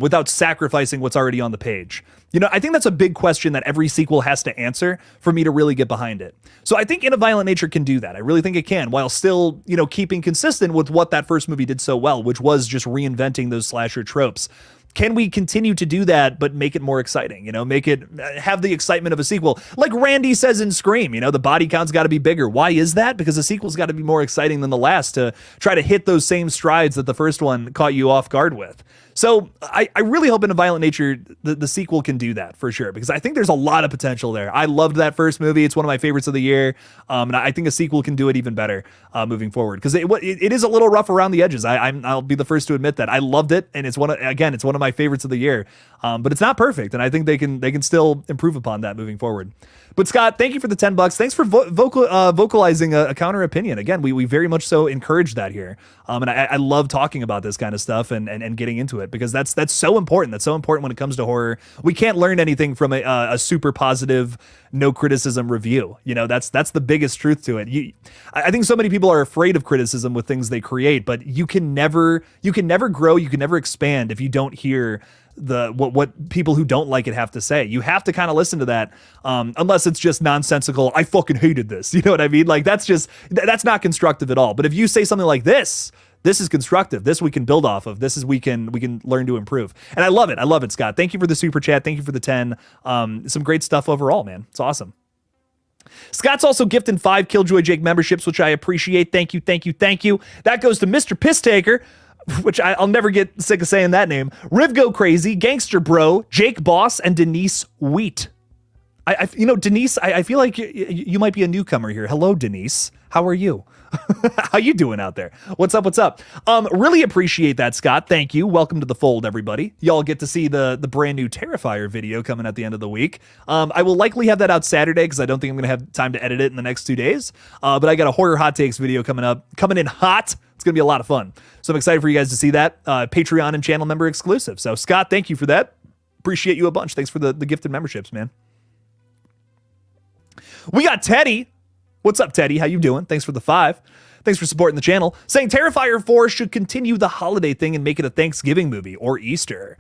Speaker 1: without sacrificing what's already on the page? I think that's a big question that every sequel has to answer for me to really get behind it. So I think In a Violent Nature can do that. I really think it can, while still, keeping consistent with what that first movie did so well, which was just reinventing those slasher tropes. Can we continue to do that, but make it more exciting? Make it have the excitement of a sequel. Like Randy says in Scream, the body count's got to be bigger. Why is that? Because the sequel's got to be more exciting than the last to try to hit those same strides that the first one caught you off guard with. So I really hope In a Violent Nature, the sequel can do that for sure, because I think there's a lot of potential there. I loved that first movie. It's one of my favorites of the year. And I think a sequel can do it even better moving forward, because it is a little rough around the edges. I'll be the first to admit that. I loved it, and it's one of my favorites of the year. But it's not perfect, and I think they can still improve upon that moving forward. But Scott, thank you for the $10. Thanks for vocalizing a counter opinion. Again, we very much so encourage that here. And I love talking about this kind of stuff and getting into it, because that's so important. That's so important when it comes to horror. We can't learn anything from a super positive, no criticism review. That's the biggest truth to it. I think so many people are afraid of criticism with things they create, but you can never grow, you can never expand if you don't hear what people who don't like it have to say. You have to kind of listen to that, unless it's just nonsensical. I fucking hated this. You know what I mean? Like that's not constructive at all. But if you say something like this is constructive. This we can build off of. This is we can learn to improve. And I love it. I love it, Scott. Thank you for the super chat. Thank you for the 10. Some great stuff overall, man. It's awesome. Scott's also gifting 5 Killjoy Jake memberships, which I appreciate. Thank you. That goes to Mr. Pisstaker, which I'll never get sick of saying that name. Riv Go Crazy, Gangster Bro, Jake Boss, and Denise Wheat. Denise, I feel like you might be a newcomer here. Hello, Denise. How are you? How you doing out there? What's up? What's up? Really appreciate that, Scott. Thank you. Welcome to the fold, everybody. Y'all get to see the brand new Terrifier video coming at the end of the week. I will likely have that out Saturday because I don't think I'm going to have time to edit it in the next 2 days. But I got a horror hot takes video coming in hot. It's going to be a lot of fun. So I'm excited for you guys to see that. Patreon and channel member exclusive. So Scott, thank you for that. Appreciate you a bunch. Thanks for the gifted memberships, man. We got Teddy. What's up, Teddy? How you doing? Thanks for the 5. Thanks for supporting the channel. Saying Terrifier 4 should continue the holiday thing and make it a Thanksgiving movie or Easter.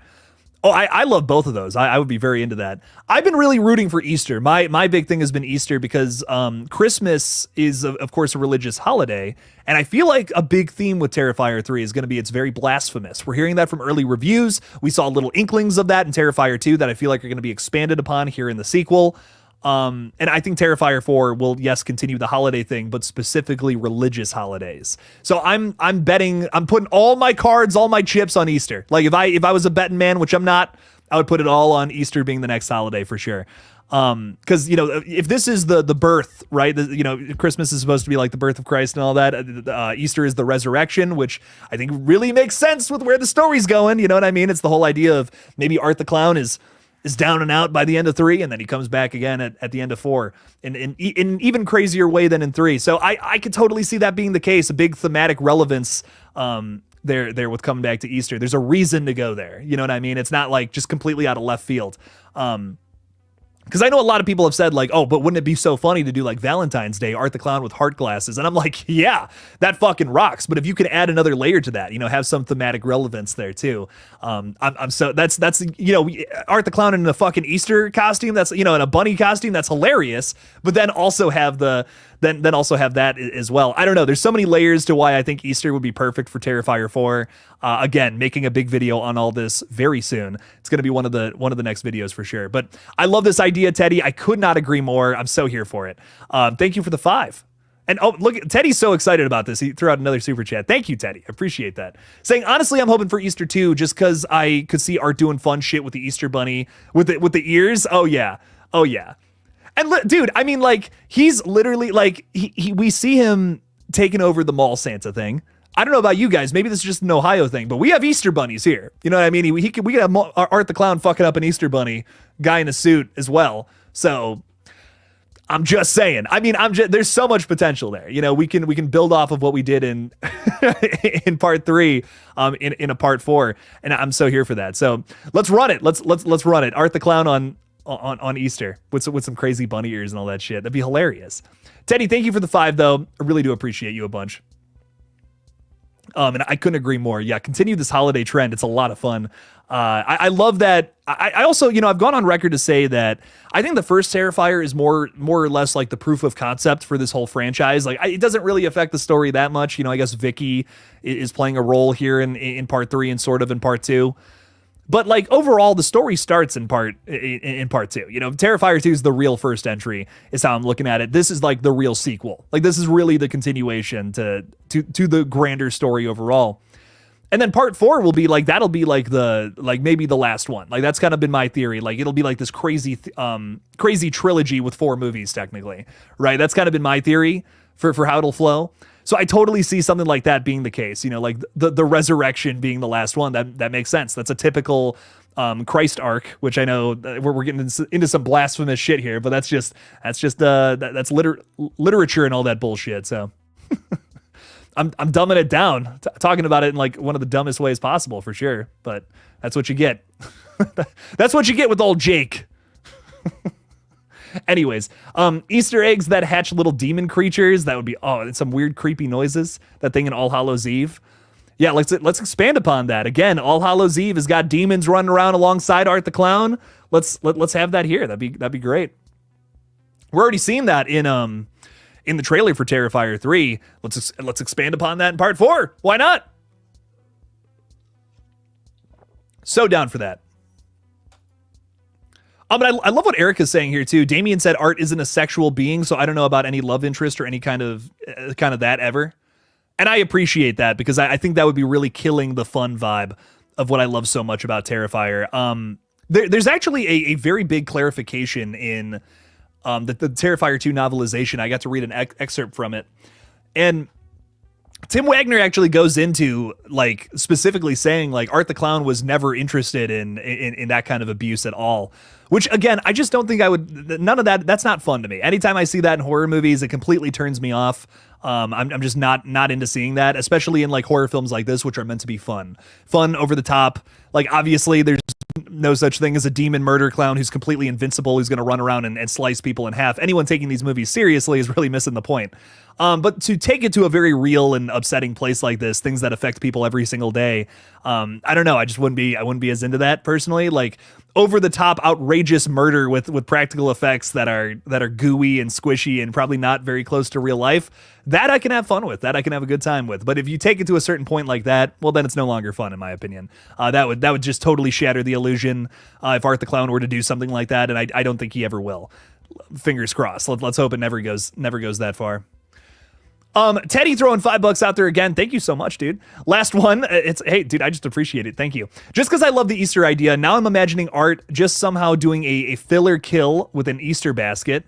Speaker 1: Oh, I love both of those. I would be very into that. I've been really rooting for Easter. My big thing has been Easter because Christmas is, of course, a religious holiday. And I feel like a big theme with Terrifier 3 is going to be it's very blasphemous. We're hearing that from early reviews. We saw little inklings of that in Terrifier 2 that I feel like are going to be expanded upon here in the sequel. And I think Terrifier 4 will, yes, continue the holiday thing, but specifically religious holidays. So I'm putting all my cards, all my chips on Easter. Like if I was a betting man, which I'm not, I would put it all on Easter being the next holiday for sure. Cause if this is the birth, right? Christmas is supposed to be like the birth of Christ and all that. Easter is the resurrection, which I think really makes sense with where the story's going. You know what I mean? It's the whole idea of maybe Art the Clown is down and out by the end of 3, and then he comes back again at the end of 4 in an even crazier way than in 3. So I could totally see that being the case, a big thematic relevance there with coming back to Easter. There's a reason to go there. You know what I mean? It's not like just completely out of left field. Because I know a lot of people have said like, oh, but wouldn't it be so funny to do like Valentine's Day, Art the Clown with heart glasses? And I'm like, yeah, that fucking rocks. But if you could add another layer to that, have some thematic relevance there too. I'm so that's Art the Clown in a fucking Easter costume. That's in a bunny costume. That's hilarious. But then also have then also have that as well. I don't know. There's so many layers to why I think Easter would be perfect for Terrifier 4. Again, making a big video on all this very soon. It's going to be one of the next videos for sure. But I love this idea, Teddy. I could not agree more. I'm so here for it. Thank you for the 5. And oh, look, Teddy's so excited about this. He threw out another super chat. Thank you, Teddy. I appreciate that. Saying, honestly, I'm hoping for Easter too, just because I could see Art doing fun shit with the Easter bunny with the ears. Oh yeah. Oh yeah. And dude, I mean, like, he's literally like, we see him taking over the mall Santa thing. I don't know about you guys. Maybe this is just an Ohio thing, but we have Easter bunnies here. You know what I mean? We could have Art the Clown fucking up an Easter bunny guy in a suit as well. So I'm just saying. I mean, there's so much potential there. We can build off of what we did in in part 3, in a part 4, and I'm so here for that. So let's run it. Let's run it. Art the Clown on Easter with some crazy bunny ears and all that shit. That'd be hilarious. Teddy, thank you for the 5 though. I really do appreciate you a bunch. And I couldn't agree more. Yeah, continue this holiday trend. It's a lot of fun. I love that. I also, I've gone on record to say that I think the first Terrifier is more or less like the proof of concept for this whole franchise. Like, it doesn't really affect the story that much. I guess Vicky is playing a role here in part 3 and sort of in part 2. But like overall, the story starts in part 2. Terrifier 2 is the real first entry, is how I'm looking at it. This is like the real sequel. Like, this is really the continuation to the grander story overall. And then part 4 will be like, that'll be like maybe the last one. Like, that's kind of been my theory. Like, it'll be like this crazy trilogy with 4 movies technically, right? That's kind of been my theory for how it'll flow. So I totally see something like that being the case, like the resurrection being the last one. That makes sense. That's a typical Christ arc, which I know we're getting into some blasphemous shit here, but that's literature and all that bullshit. So I'm dumbing it down, talking about it in like one of the dumbest ways possible for sure. But that's what you get. That's what you get with old Jake. Anyways, Easter eggs that hatch little demon creatures. That would be, and some weird creepy noises. That thing in All Hallows Eve. Yeah, let's expand upon that. Again, All Hallows Eve has got demons running around alongside Art the Clown. Let's have that here. That'd be great. We're already seeing that in the trailer for Terrifier 3. Let's expand upon that in part 4. Why not? So down for that. But I love what Erica's saying here too. Damien said Art isn't a sexual being, so I don't know about any love interest or any kind of that ever. And I appreciate that because I think that would be really killing the fun vibe of what I love so much about Terrifier. There's actually a very big clarification in the Terrifier 2 novelization. I got to read an excerpt from it. And Tim Wagner actually goes into like specifically saying like Art the Clown was never interested in that kind of abuse at all, which again, I just don't think I would, none of that, that's not fun to me. Anytime I see that in horror movies, it completely turns me off. I'm just not into seeing that, especially in like horror films like this, which are meant to be fun over the top. Like obviously there's no such thing as a demon murder clown who's completely invincible, who's going to run around and slice people in half. Anyone taking these movies seriously is really missing the point. But to take it to a very real and upsetting place like this, things that affect people every single day, I don't know. I wouldn't be as into that personally. Like over the top, outrageous murder with practical effects that are gooey and squishy and probably not very close to real life. That I can have fun with. That I can have a good time with. But if you take it to a certain point like that, well, then it's no longer fun, in my opinion. That would just totally shatter the illusion if Art the Clown were to do something like that, and I don't think he ever will. Fingers crossed. Let's hope it never goes that far. Teddy throwing $5 out there again. Thank you so much, dude. Last one. Hey, dude, I just appreciate it. Thank you. Just because I love the Easter idea, now I'm imagining Art just somehow doing a filler kill with an Easter basket.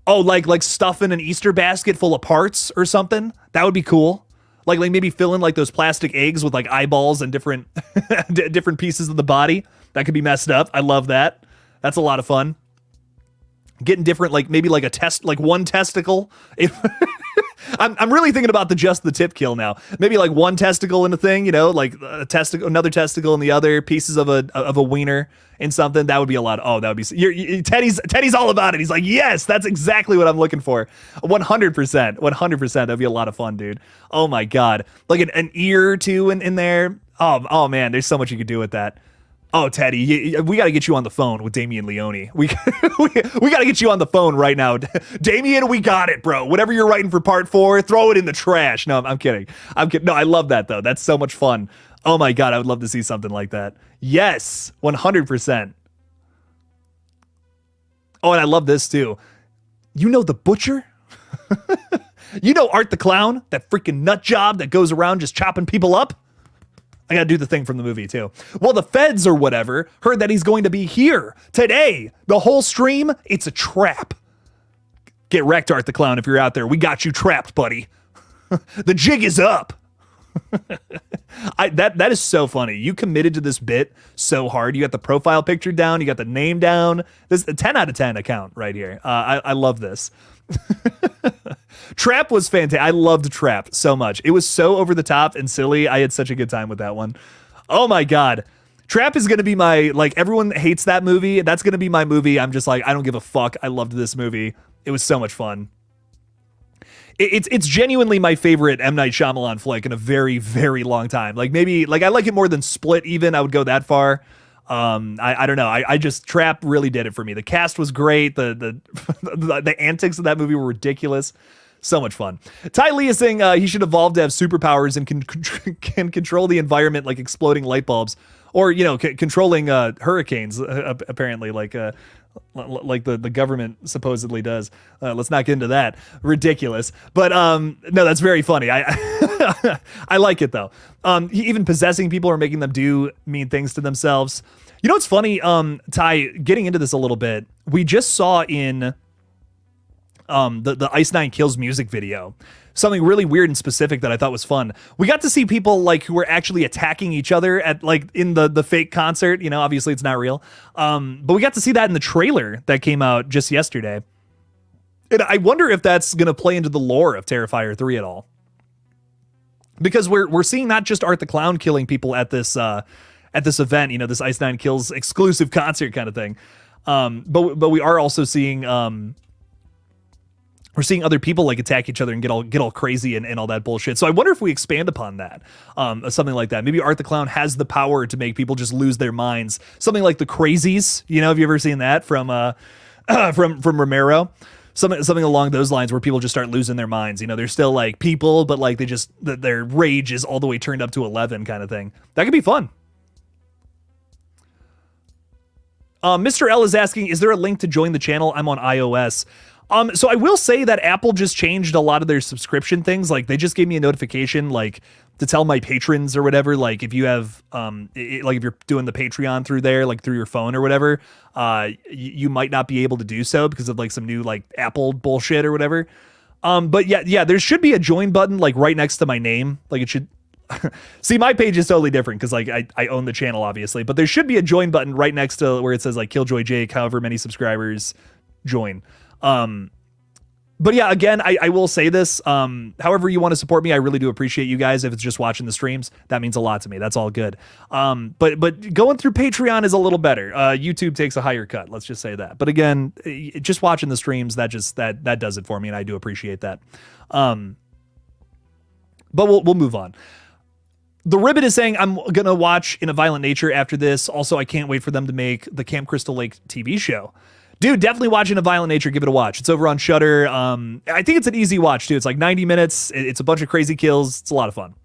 Speaker 1: Oh, like stuffing an Easter basket full of parts or something. That would be cool. Like maybe filling like those plastic eggs with like eyeballs and different different pieces of the body. That could be messed up. I love that. That's a lot of fun. Getting different, like maybe like one testicle. I'm really thinking about just the tip kill now. Maybe like one testicle in a thing, you know, like a testicle, another testicle in the other, pieces of a wiener in something. That would be a lot. Oh, that would be. Teddy's all about it. He's like, yes, that's exactly what I'm looking for. 100%. That'd be a lot of fun, dude. Oh my god, like an ear or two in there. Oh man, there's so much you could do with that. Oh, Teddy, we got to get you on the phone with Damien Leone. We got to get you on the phone right now. Damien, we got it, bro. Whatever you're writing for part 4, throw it in the trash. No, I'm kidding. No, I love that, though. That's so much fun. Oh, my God. I would love to see something like that. Yes, 100%. Oh, and I love this, too. You know the butcher? You know Art the Clown? That freaking nut job that goes around just chopping people up? I gotta do the thing from the movie, too. Well, the feds or whatever heard that he's going to be here today. The whole stream, it's a trap. Get wrecked, Art the Clown, if you're out there. We got you trapped, buddy. The jig is up. That is so funny. You committed to this bit so hard. You got the profile picture down. You got the name down. This is a 10 out of 10 account right here. I love this. Trap was fantastic. I loved Trap so much. It was so over the top and silly. I had such a good time with that one. Oh my god. Trap is going to be my, like, everyone hates that movie. That's going to be my movie. I'm just like, I don't give a fuck. I loved this movie. It was so much fun. It's genuinely my favorite M. Night Shyamalan flick in a very, very long time. Like maybe, like I like it more than Split even. I would go that far. I don't know. I just, Trap really did it for me. The cast was great. The antics of that movie were ridiculous. So much fun. Ty Lee is saying he should evolve to have superpowers and can control the environment like exploding light bulbs, or you know, controlling hurricanes. Apparently, like the government supposedly does. Let's not get into that. Ridiculous. But no, that's very funny. I I like it though. Even possessing people or making them do mean things to themselves. You know what's funny? Ty, getting into this a little bit, we just saw in the Ice Nine Kills music video something really weird and specific that I thought was fun. We got to see people like who were actually attacking each other at like in the fake concert. You know, obviously it's not real. But we got to see that in the trailer that came out just yesterday. And I wonder if that's going to play into the lore of Terrifier 3 at all. Because we're seeing not just Art the Clown killing people at this event, you know, this Ice Nine Kills exclusive concert kind of thing. But we are also seeing we're seeing other people like attack each other and get all crazy and all that bullshit. So I wonder if we expand upon that, something like that. Maybe Art the Clown has the power to make people just lose their minds. Something like the Crazies. You know, have you ever seen that from Romero? Something along those lines where people just start losing their minds. You know, they're still like people, but like their rage is all the way turned up to 11 kind of thing. That could be fun. Mr. L is asking, is there a link to join the channel? I'm on iOS. So I will say that Apple just changed a lot of their subscription things. Like, they just gave me a notification, like, to tell my patrons or whatever, like, if you have, like, if you're doing the Patreon through there, like, through your phone or whatever, you might not be able to do so because of, like, some new, like, Apple bullshit or whatever. But yeah, there should be a join button, like, right next to my name. Like, it should... See, my page is totally different because, like, I own the channel, obviously. But there should be a join button right next to where it says, like, Killjoy Jake, however many subscribers, join. But yeah, again, I will say this, however you want to support me, I really do appreciate you guys. If it's just watching the streams, that means a lot to me. That's all good. But going through Patreon is a little better. YouTube takes a higher cut. Let's just say that. But again, just watching the streams, that does it for me. And I do appreciate that. But we'll move on. The Ribbit is saying, I'm going to watch In a Violent Nature after this. Also, I can't wait for them to make the Camp Crystal Lake TV show. Dude, definitely watch In a Violent Nature. Give it a watch. It's over on Shudder. I think it's an easy watch, too. It's like 90 minutes. It's a bunch of crazy kills. It's a lot of fun.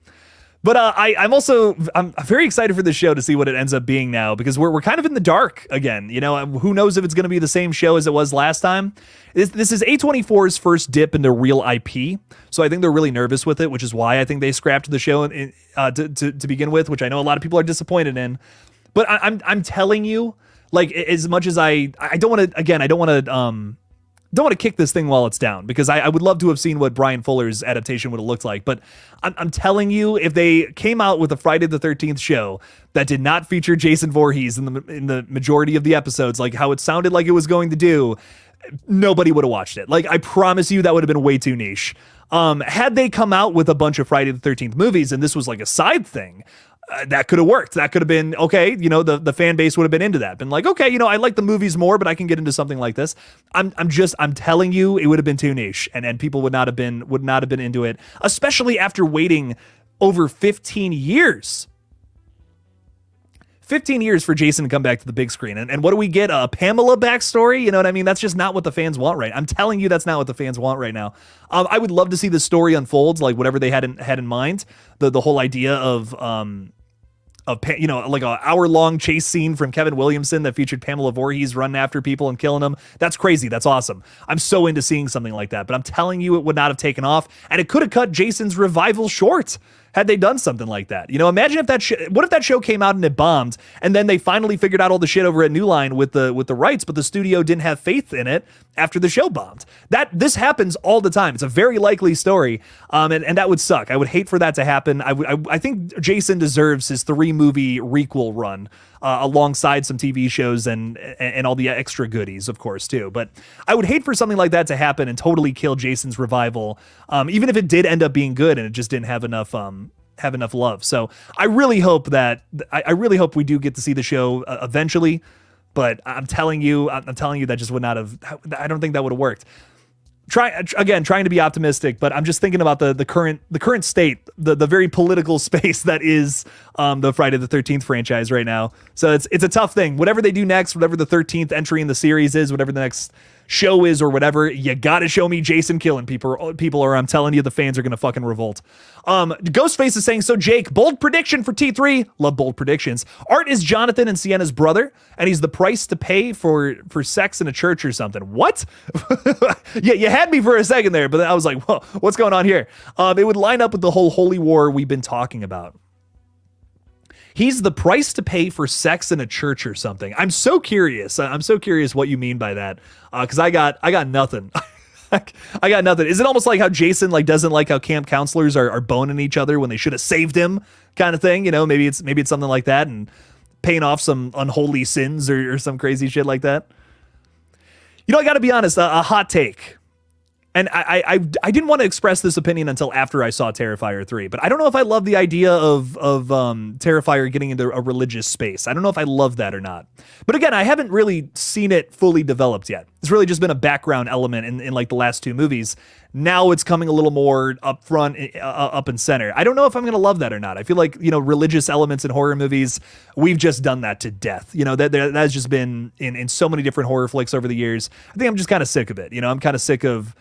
Speaker 1: But I'm very excited for this show to see what it ends up being now, because we're kind of in the dark again. You know, who knows if it's going to be the same show as it was last time. This is A24's first dip into real IP, so I think they're really nervous with it, which is why I think they scrapped the show to begin with, which I know a lot of people are disappointed in. But I'm telling you, like, as much as I don't want to, again, I don't want to kick this thing while it's down, because I would love to have seen what Brian Fuller's adaptation would have looked like. But I'm telling you, if they came out with a Friday the 13th show that did not feature Jason Voorhees in the majority of the episodes, like how it sounded like it was going to do, nobody would have watched it. Like, I promise you, that would have been way too niche. Had they come out with a bunch of Friday the 13th movies and this was like a side thing, that could have worked. That could have been okay. You know, the fan base would have been into that. Been like, okay, you know, I like the movies more, but I can get into something like this. I'm telling you, it would have been too niche, and people would not have been into it, especially after waiting over 15 years. 15 years for Jason to come back to the big screen. And what do we get? A Pamela backstory? You know what I mean? That's just not what the fans want right. I'm telling you, that's not what the fans want right now. I would love to see the story unfolds, like whatever they had in mind. The whole idea of you know, like an hour-long chase scene from Kevin Williamson that featured Pamela Voorhees running after people and killing them. That's crazy. That's awesome. I'm so into seeing something like that. But I'm telling you, it would not have taken off, and it could have cut Jason's revival short had they done something like that. You know, imagine if what if that show came out and it bombed, and then they finally figured out all the shit over at New Line with the rights, but the studio didn't have faith in it after the show bombed. This happens all the time. It's a very likely story, and that would suck. I would hate for that to happen. I think Jason deserves his 3-movie requel run, alongside some TV shows and all the extra goodies, of course, too. But I would hate for something like that to happen and totally kill Jason's revival, even if it did end up being good and it just didn't have enough love. So I really hope we do get to see the show eventually. But I'm telling you that just would not have. I don't think that would have worked. Trying to be optimistic, but I'm just thinking about the current state, the very political space that is the Friday the 13th franchise right now. So it's a tough thing. Whatever they do next, whatever the 13th entry in the series is, whatever the next show is or whatever, you gotta show me Jason killing people, or I'm telling you, the fans are gonna fucking revolt. Ghostface is saying, so Jake, bold prediction for T3. Love bold predictions. Art is Jonathan and Sienna's brother, and he's the price to pay for sex in a church or something. What? Yeah, you had me for a second there, but I was like, whoa, what's going on here? It would line up with the whole holy war we've been talking about. He's the price to pay for sex in a church or something. I'm so curious. I'm so curious what you mean by that. Because I got nothing. I got nothing. Is it almost like how Jason doesn't like how camp counselors are boning each other when they should have saved him, kind of thing? You know, maybe it's something like that, and paying off some unholy sins or some crazy shit like that. You know, I got to be honest. A hot take. And I didn't want to express this opinion until after I saw Terrifier 3, but I don't know if I love the idea of Terrifier getting into a religious space. I don't know if I love that or not. But again, I haven't really seen it fully developed yet. It's really just been a background element in like the last 2 movies. Now it's coming a little more up front, up and center. I don't know if I'm going to love that or not. I feel like, you know, religious elements in horror movies, we've just done that to death. You know, that's just been in so many different horror flicks over the years. I think I'm just kind of sick of it. You know, I'm kind of sick of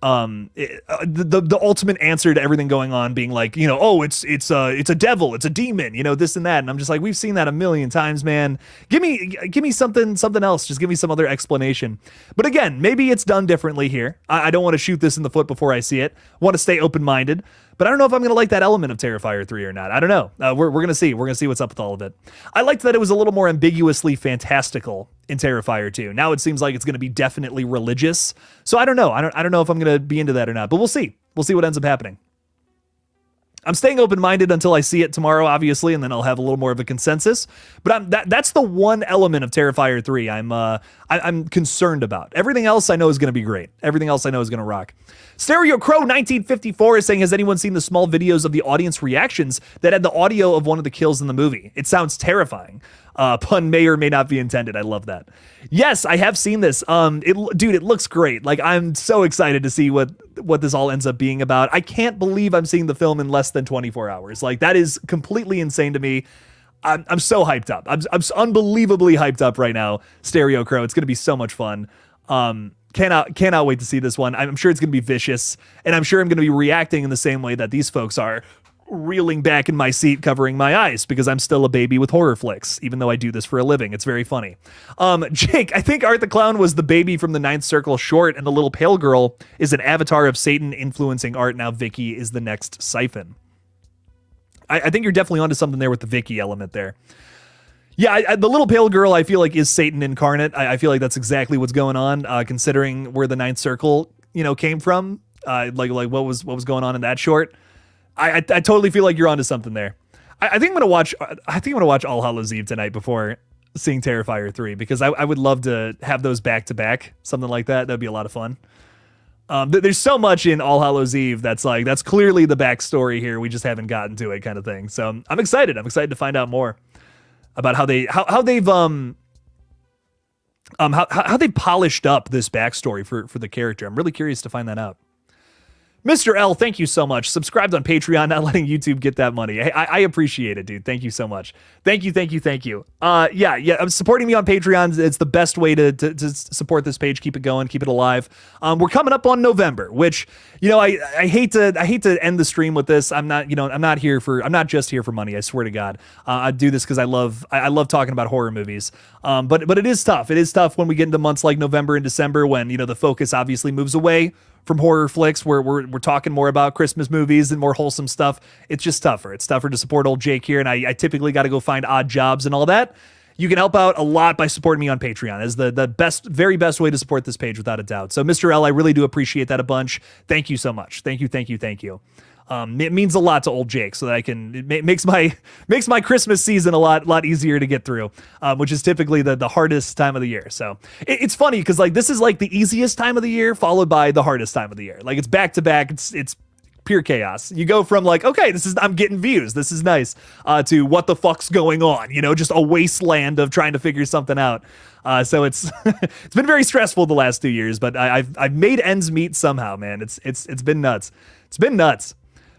Speaker 1: the ultimate answer to everything going on being like, oh, it's a devil, it's a demon, this and that. And I'm just like, we've seen that a million times, man. Give me something else. Just give me some other explanation. But again, maybe it's done differently here. I don't want to shoot this in the foot before I see it. I want to stay open-minded. But I don't know if I'm going to like that element of Terrifier 3 or not. I don't know. We're going to see. We're going to see what's up with all of it. I liked that it was a little more ambiguously fantastical in Terrifier 2. Now it seems like it's going to be definitely religious. So I don't know. I don't know if I'm going to be into that or not. But we'll see. We'll see what ends up happening. I'm staying open-minded until I see it tomorrow, obviously, and then I'll have a little more of a consensus. But that's the one element of Terrifier 3 I'm concerned about. Everything else I know is going to be great. Everything else I know is going to rock. Stereo Crow 1954 is saying, has anyone seen the small videos of the audience reactions that had the audio of one of the kills in the movie? It sounds terrifying. Pun may or may not be intended. I love that. Yes, I have seen this. Dude, it looks great. Like, I'm so excited to see what this all ends up being about. I can't believe I'm seeing the film in less than 24 hours. Like, that is completely insane to me. I'm so hyped up. I'm unbelievably hyped up right now. Stereo Crow. It's going to be so much fun. Cannot wait to see this one. I'm sure it's going to be vicious, and I'm sure I'm going to be reacting in the same way that these folks are, reeling back in my seat, covering my eyes, because I'm still a baby with horror flicks, even though I do this for a living. It's very funny. Jake, I think Art the Clown was the baby from the Ninth Circle short, and the little pale girl is an avatar of Satan influencing Art. Now Vicky is the next siphon. I think you're definitely onto something there with the Vicky element there. Yeah, the little pale girl, I feel like, is Satan incarnate. I feel like that's exactly what's going on, considering where the Ninth Circle, came from. Like what was going on in that short. I totally feel like you're onto something there. I think I'm gonna watch. I think I'm gonna watch All Hallows Eve tonight before seeing Terrifier 3, because I would love to have those back to back, something like that. That'd be a lot of fun. There's so much in All Hallows Eve that's clearly the backstory here. We just haven't gotten to it, kind of thing. So I'm excited. I'm excited to find out more about how they've polished up this backstory for the character. I'm really curious to find that out. Mr. L, thank you so much. Subscribed on Patreon, not letting YouTube get that money. I appreciate it, dude. Thank you so much. Thank you. Yeah. Supporting me on Patreon, it's the best way to support this page. Keep it going, keep it alive. We're coming up on November, which, I hate to end the stream with this. I'm not just here for money. I swear to God. I do this because I love talking about horror movies. But it is tough. It is tough when we get into months like November and December, when, the focus obviously moves away from horror flicks, where we're talking more about Christmas movies and more wholesome stuff. It's just tougher. It's tougher to support old Jake here, and I typically got to go find odd jobs and all that. You can help out a lot by supporting me on Patreon. It's the very best way to support this page, without a doubt. So, Mr. L, I really do appreciate that a bunch. Thank you so much. Thank you. It means a lot to old Jake, so that it makes my Christmas season a lot easier to get through, which is typically the hardest time of the year. So it's funny because this is the easiest time of the year followed by the hardest time of the year. It's back to back. It's pure chaos. You go from okay, I'm getting views, this is nice, to what the fuck's going on? Just a wasteland of trying to figure something out. So it's it's been very stressful the last 2 years, but I've made ends meet somehow, man. It's been nuts. It's been nuts.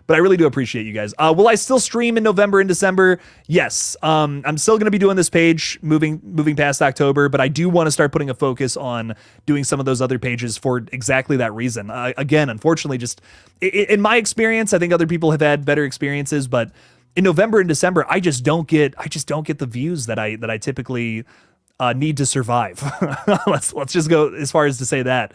Speaker 1: But I really do appreciate you guys. Will I still stream in November and December? Yes. I'm still going to be doing this page moving past October, but I do want to start putting a focus on doing some of those other pages for exactly that reason. Again, unfortunately, just in my experience, I think other people have had better experiences, but in November and December, I just don't get the views that I typically need to survive. Let's just go as far as to say that.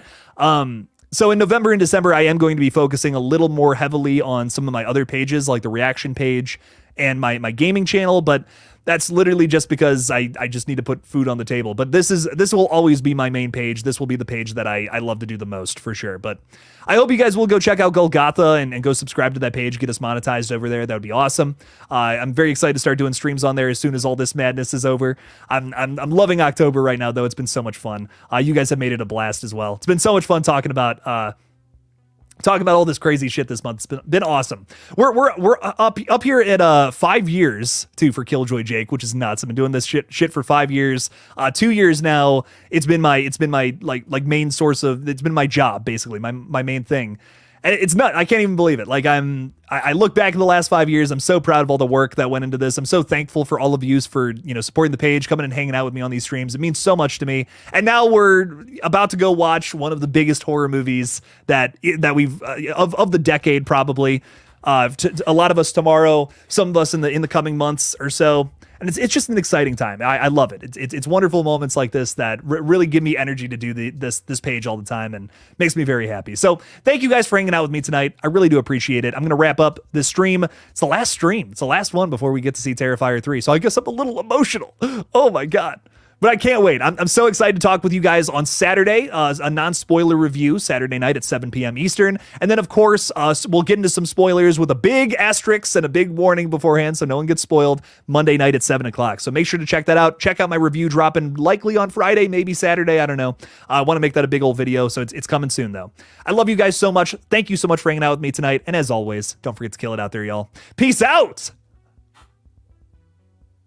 Speaker 1: So in November and December, I am going to be focusing a little more heavily on some of my other pages, like the reaction page and my gaming channel, but that's literally just because I just need to put food on the table. But this will always be my main page. This will be the page that I love to do the most, for sure. But I hope you guys will go check out GullGotha and go subscribe to that page, get us monetized over there. That would be awesome. I'm very excited to start doing streams on there as soon as all this madness is over. I'm loving October right now, though. It's been so much fun. You guys have made it a blast as well. It's been so much fun talking about all this crazy shit this month. It's been awesome. We're up here at 5 years too for Killjoy Jake, which is nuts. I've been doing this shit for 5 years. 2 years now. It's been my like main source of, it's been my job, basically, my main thing. And it's not, I can't even believe it. Like I look back in the last 5 years. I'm so proud of all the work that went into this. I'm so thankful for all of you for, supporting the page, coming and hanging out with me on these streams. It means so much to me. And now we're about to go watch one of the biggest horror movies that we've, of the decade, probably. A lot of us tomorrow, some of us in the coming months or so. And it's just an exciting time. I love it. It's wonderful moments like this that really give me energy to do this page all the time and makes me very happy. So thank you guys for hanging out with me tonight. I really do appreciate it. I'm going to wrap up this stream. It's the last stream. It's the last one before we get to see Terrifier 3. So I guess I'm a little emotional. Oh my God. But I can't wait. I'm so excited to talk with you guys on Saturday, a non-spoiler review, Saturday night at 7 p.m. Eastern. And then, of course, we'll get into some spoilers with a big asterisk and a big warning beforehand so no one gets spoiled Monday night at 7 o'clock. So make sure to check that out. Check out my review dropping likely on Friday, maybe Saturday. I don't know. I want to make that a big old video, so it's coming soon, though. I love you guys so much. Thank you so much for hanging out with me tonight. And as always, don't forget to kill it out there, y'all. Peace out!